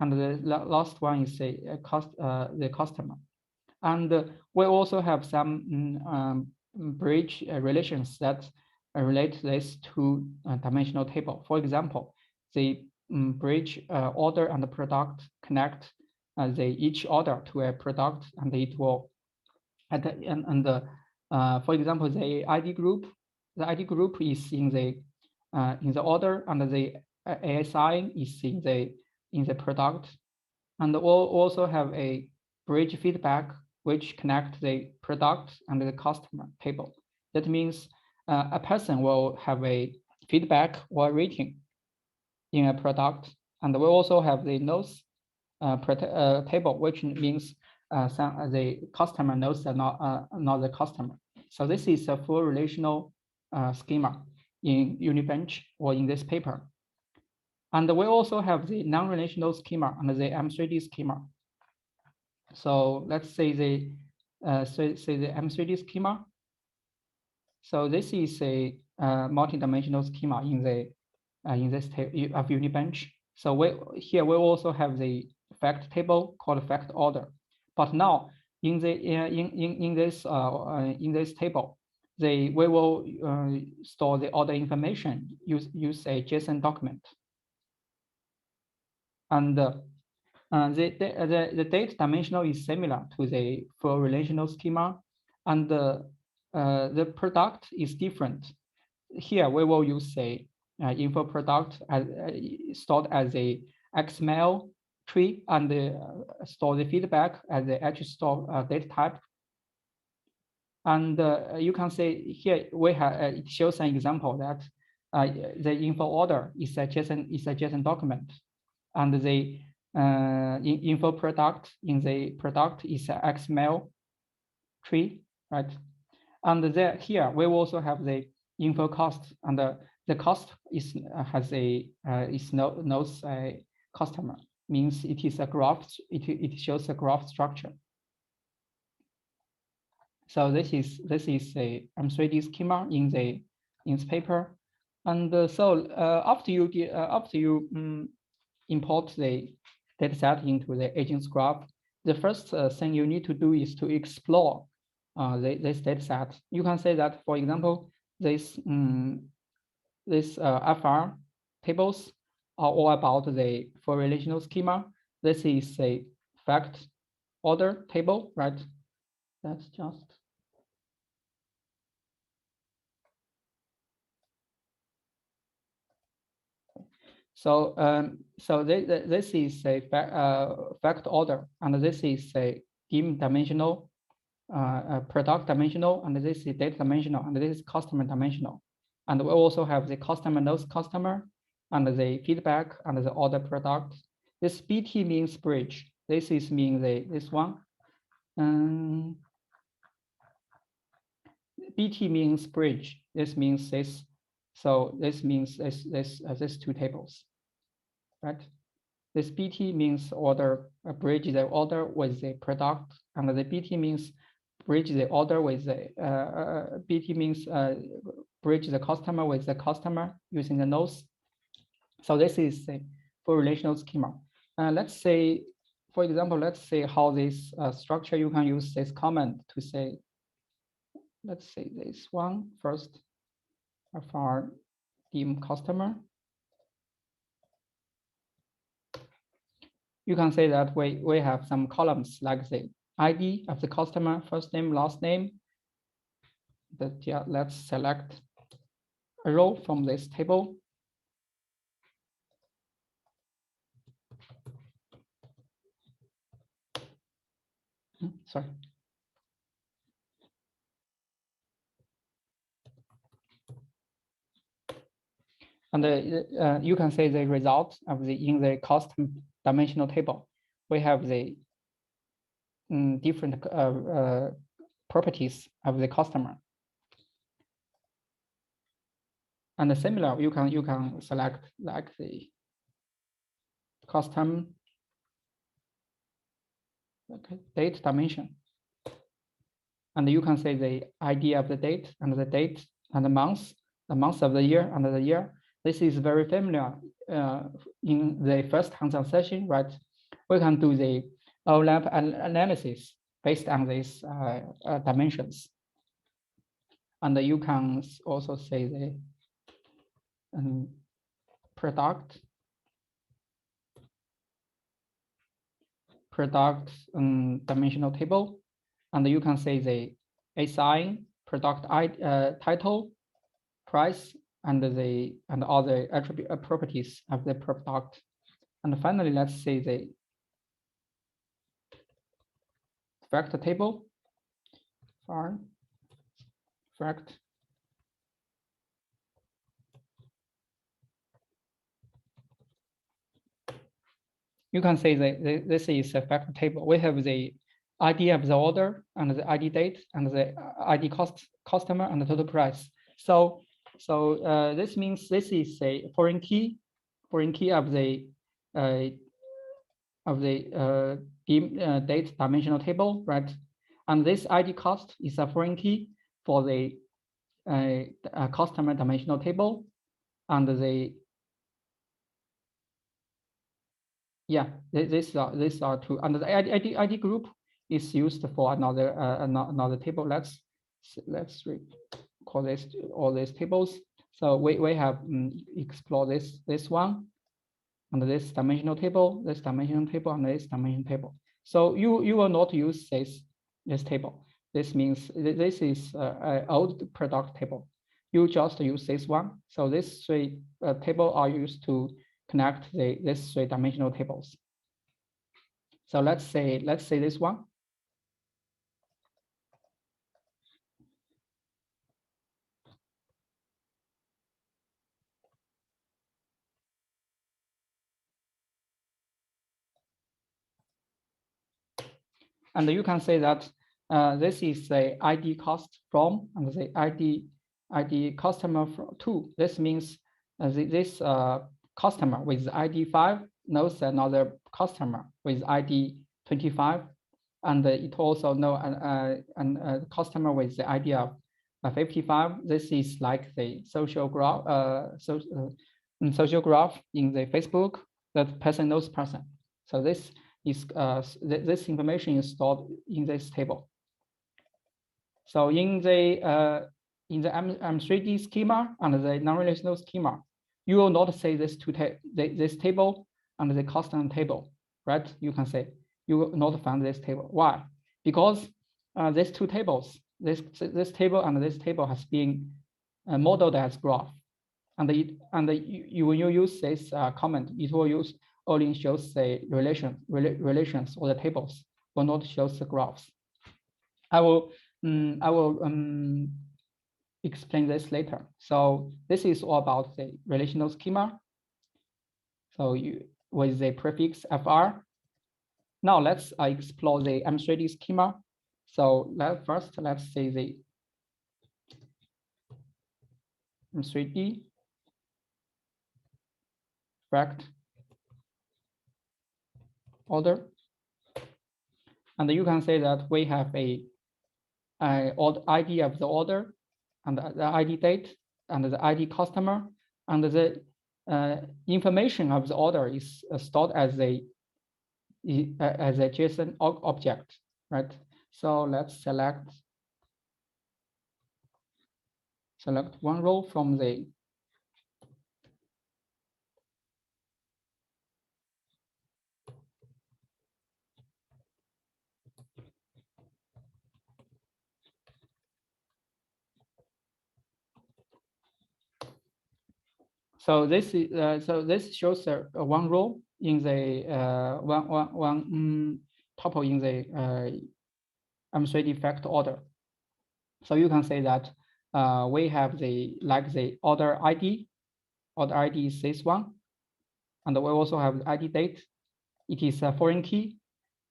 and the last one is the customer. And we also have some bridge relations that relate this to dimensional table. For example, the bridge order and the product connect each order to a product, and it will For example, the ID group is in the order, and the ASI is in the product, and we'll also have a bridge feedback which connect the product and the customer table. That means a person will have a feedback or rating in a product, and we also have the notes table, which means the customer knows that not the customer. So this is a full relational schema in Unibench or in this paper. And we also have the non-relational schema and the M3D schema. So let's say the M3D schema. So this is a multi-dimensional schema in this table of Unibench. So here we also have the fact table called fact order. But now in this table, we will store the order information use a JSON document. And the date dimensional is similar to the full relational schema, and the product is different. Here we will use a info product stored as a XML tree, and store the feedback as the HStore data type. And you can see here we have it shows an example that the info order is a JSON document, and the info product in the product is an XML tree, right? And here we also have the info cost, and the cost is knows a customer, means it is a graph. It shows a graph structure. So this is a M3D schema in this paper, and so after you import the dataset into the agents graph, the first thing you need to do is to explore this dataset. You can say that, for example, this FR tables are all about the full relational schema. This is a fact order table, right? That's just. So this is a fact order, and this is a dim dimensional, product dimensional, and this is data dimensional, and this is customer dimensional. And we also have the customer knows customer, and the feedback, and the order product. This BT means bridge. This is this one. BT means bridge. This means this. So this means this two tables, right? This BT means order, bridge the order with the product, and the BT means bridge the order with the BT means bridge the customer with the customer using the nodes. So this is a full relational schema. Let's say, for example, let's say how this structure, you can use this comment to say, let's say this one first, for dim customer. You can say that we have some columns like the ID of the customer, first name, last name. But yeah, let's select a row from this table. Sorry. And you can say the result of in the custom dimensional table. We have the different properties of the customer. And similar, you can select like the custom date dimension. And you can say the ID of the date and the date and the month of the year and the year. This is very familiar in the first hands-on session, right? We can do the overlap analysis based on these dimensions. And you can also say the product dimensional table, and you can say the assign product title, price, and all the attribute properties of the product. And finally, let's say the fact table. Fact. You can say that this is a fact table. We have the ID of the order and the ID date and the ID customer and the total price. So this means this is a foreign key of the date dimensional table, right? And this ID cost is a foreign key for the customer dimensional table, and these are two. And the ID group is used for another table. Let's call this all these tables. So we have explore this one, and this dimensional table, and this dimension table. So you will not use this table. This means this is an old product table. You just use this one. So these three tables are used to connect these three dimensional tables. So let's say this one. And you can say that this is the ID cost from and the ID customer to. This means this customer with ID 5 knows another customer with ID 25, and it also know a customer with the ID of 55. This is like the social graph, social graph in the Facebook that person knows person. So this is this information is stored in this table. So in the M3D schema and the non-relational schema, you will not say this this table and the constant table, right? You can say you will not find this table. Why? Because these two tables, this table and this table has been modeled as graph, and when you use this comment, it will only shows the relations or the tables, will not shows the graphs. I will explain this later. So this is all about the relational schema. So with the prefix fr. Now let's explore the M3D schema. So let's say the M3D fact order, and you can say that we have a ID of the order, and the ID date, and the ID customer, and the information of the order is stored as a JSON object, right? So let's select one row from the so this is this shows one row in the one tuple in the M3D fact order. So you can say that we have the order ID. Order ID is this one, and we also have the ID date. It is a foreign key,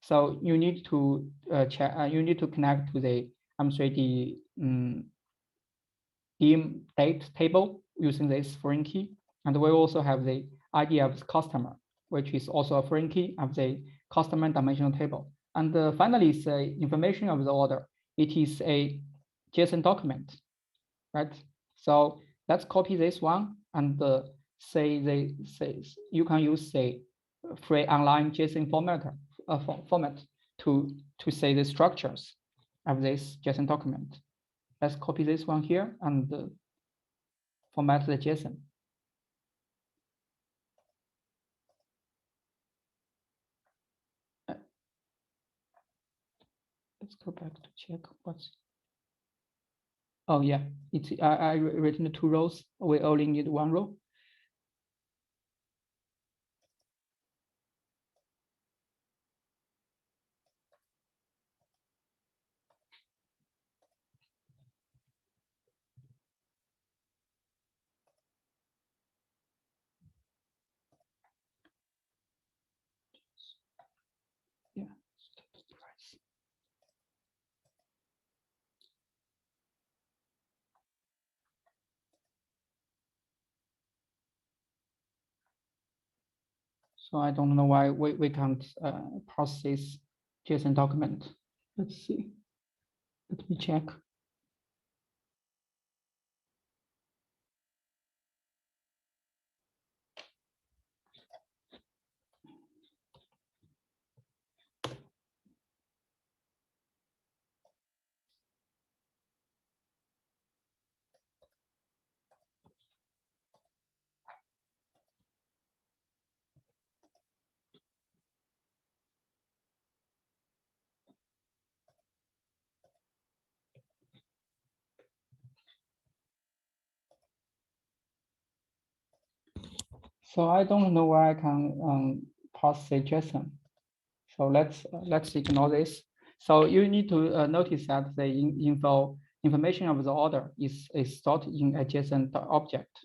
so you need to you need to connect to the M3D dim date table using this foreign key. And we also have the ID of the customer, which is also a foreign key of the customer dimensional table. And finally, is the information of the order. It is a JSON document, right? So let's copy this one and say you can use the free online JSON format to say the structures of this JSON document. Let's copy this one here and format the JSON. Let's go back to check what's. Oh yeah, it's I written the 2 rows. We only need 1 row. Yeah. Price. So I don't know why we can't process JSON document. Let's see. Let me check. So I don't know why I can process JSON. So let's ignore this. So you need to notice that the information of the order is stored in a JSON object.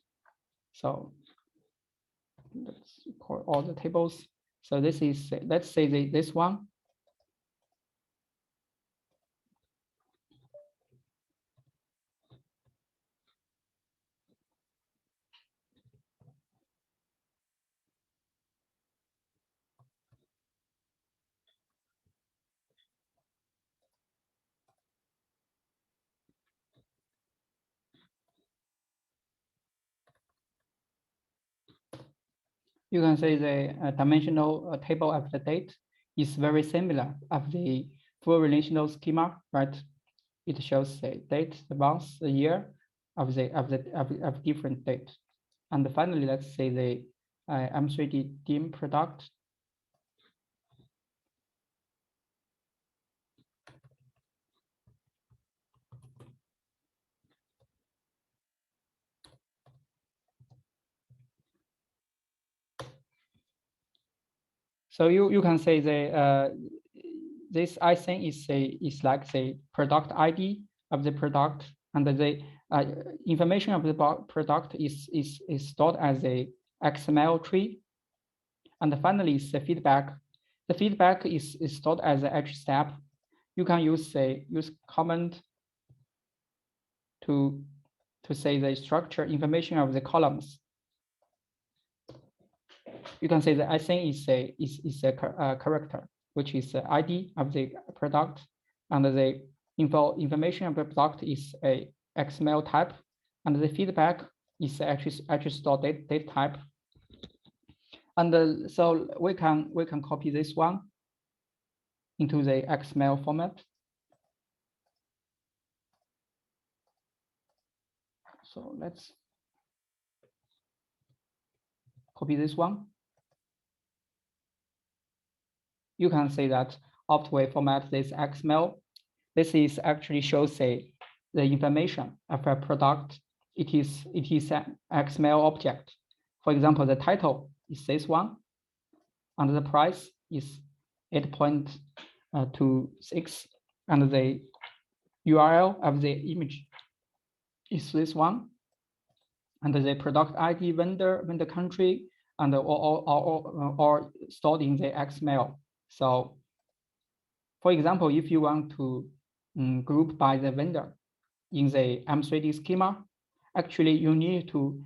So let's call all the tables. So this is, let's say this one. You can say the dimensional table of the date is very similar of the full relational schema, right? It shows the date, the month, the year of different date. And finally, let's say the M3D dim product. So you can say this I think is like the product ID of the product, and the information of the product is stored as a XML tree. And finally, is the feedback. The feedback is stored as an H step. You can use comment to say the structure information of the columns. You can say that I think is a character, which is the ID of the product, and the information of the product is a XML type, and the feedback is actually stored data type. And so we can copy this one into the XML format. So let's copy this one. You can see that after we format this XML, this is actually shows the information of a product. It is an XML object. For example, the title is this one, and the price is 8.26, and the URL of the image is this one, and the product ID, vendor country, and all stored in the XML. So, for example, if you want to group by the vendor in the M3D schema, actually you need to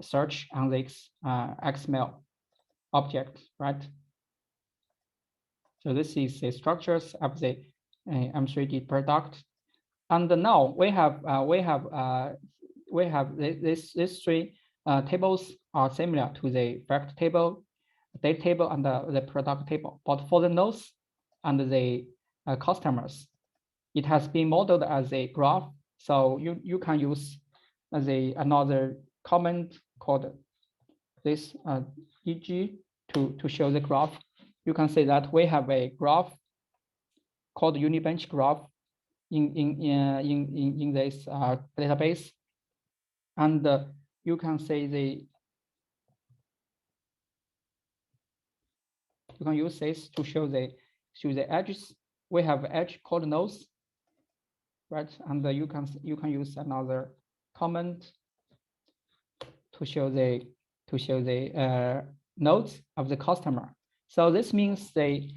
search on this XML object, right? So this is the structures of the M3D product, and now we have these 3 tables are similar to the fact table, date table, and the product table. But for the nodes and the customers, it has been modeled as a graph. So you can use another comment called this EG to show the graph. You can say that we have a graph called Unibench graph in this database, and you can say you can use this to show the edges. We have edge called nodes, right? And you can use another comment to show the nodes of the customer. So this means the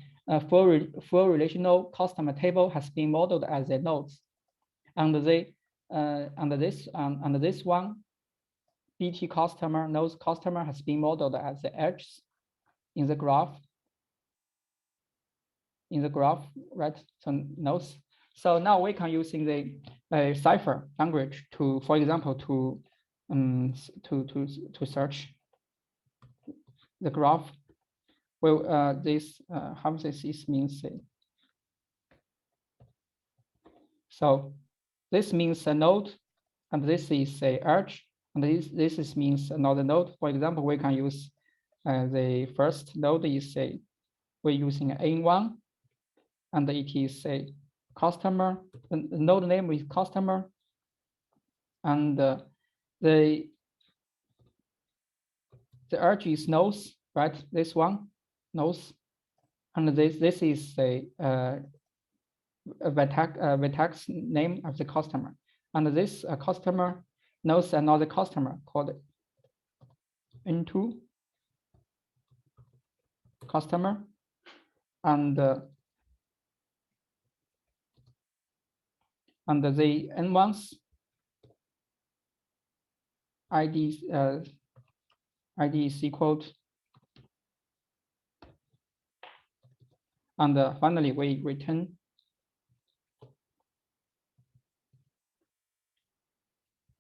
full relational customer table has been modeled as the nodes, and under this one, BT customer nodes customer has been modeled as the edges in the graph. Right? So nodes. So now we can using the Cypher language to, for example, to search the graph. Well, this how this is means. So this means a node, and this is a edge, and this is means another node. For example, we can use the first node is we're using A1, and it is a customer. The node name is customer, and the edge is nodes, right? This one nodes, and this is a vertex name of the customer, and this customer knows another customer called N2 customer, and the N1's ID is equal to, and finally we return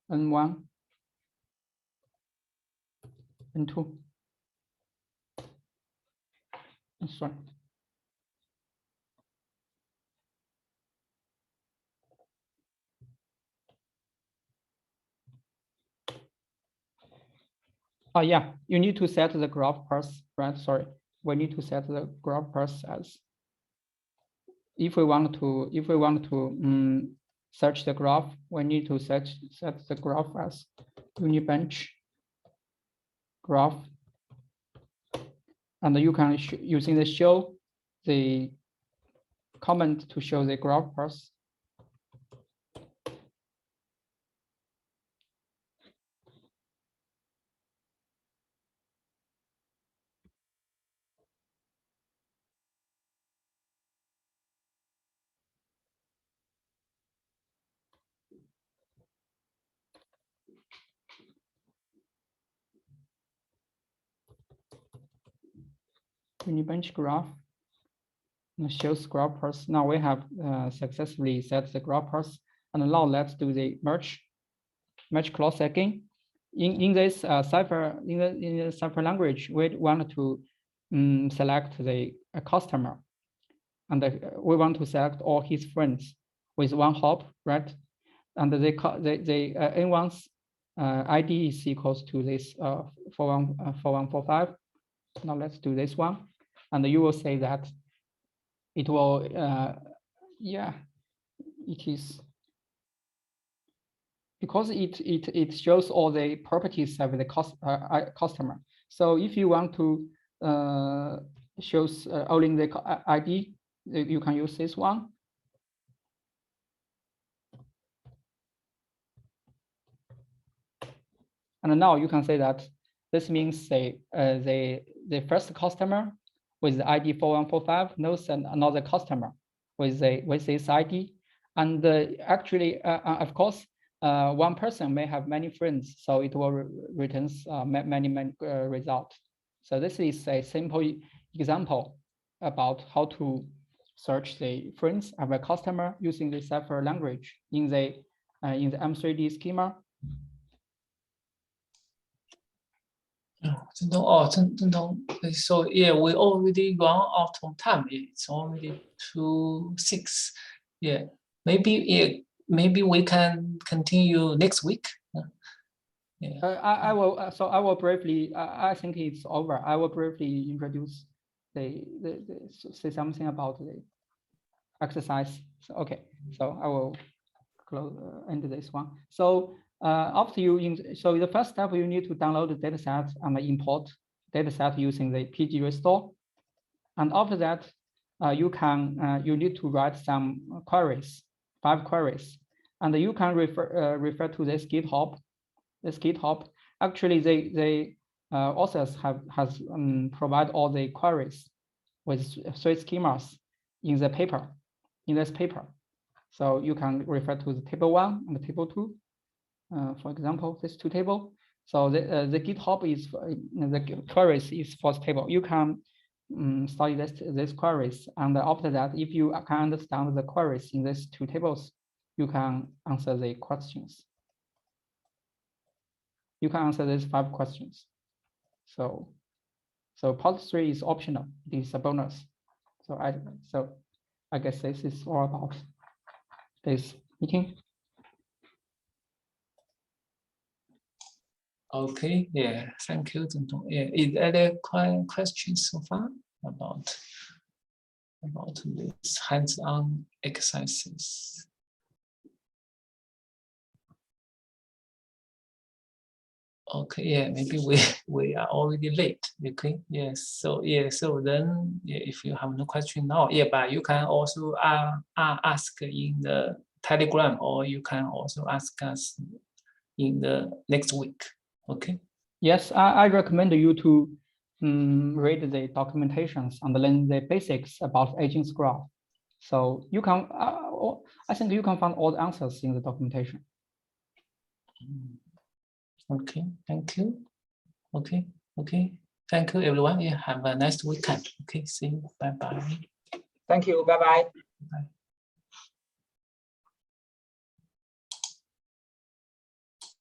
N1, N2. Sorry. Oh yeah, you need to set the graph parse, right? Sorry, we need to set the graph parse as, if we want to search the graph, we need to set the graph as Unibench graph, and you can using the show the comment to show the graph parse. Unibench graph and shows graph parse. Now we have successfully set the graph parse, and now let's do the merge clause again. In this Cypher in the Cypher language, we want to select the customer, and we want to select all his friends with one hop, right? And the N1's ID is equals to this 4145. Now let's do this one, and you will say that it will yeah, it is because it shows all the properties of the customer. So if you want to shows only the ID, you can use this one. And now you can say that this means the first customer with the ID 4145 knows another customer with this ID, and actually, of course, one person may have many friends, so it will returns many results. So this is a simple example about how to search the friends of a customer using the Cypher language in the M3D schema. 郑东哦，郑东 ，so yeah, we already run out of time. It's already 2:06. Yeah, maybe we can continue next week. Yeah. I will. So I will briefly. I think it's over. I will briefly introduce say something about exercise. So, okay, so I will close end this one. So after so the first step, you need to download the dataset and import dataset using the PG restore. And after that, you need to write some queries, 5 queries, and you can refer to this GitHub. This GitHub, actually, the authors has provide all the queries with 3 schemas in the paper, in this paper. So you can refer to the table 1 and the table 2. For example, this 2 table. So the GitHub is the queries is for the table. You can study this queries, and after that, if you can understand the queries in these 2 tables, you can answer the questions. You can answer these 5 questions. So part 3 is optional. It is a bonus. So I guess this is all about this meeting. Okay, yeah, thank you, Zheng Tong. Yeah, is there any questions so far about this hands-on exercises? Okay, yeah, maybe we are already late. Okay, yes. So yeah, so then yeah, if you have no question now, yeah, but you can also ask in the Telegram, or you can also ask us in the next week. Okay. Yes, I recommend you to read the documentations and learn the basics about agents graph. So you can, I think you can find all the answers in the documentation. Okay, thank you. Okay, thank you, everyone. Yeah, have a nice weekend. Okay, see you. Bye bye. Thank you. Bye bye. Bye.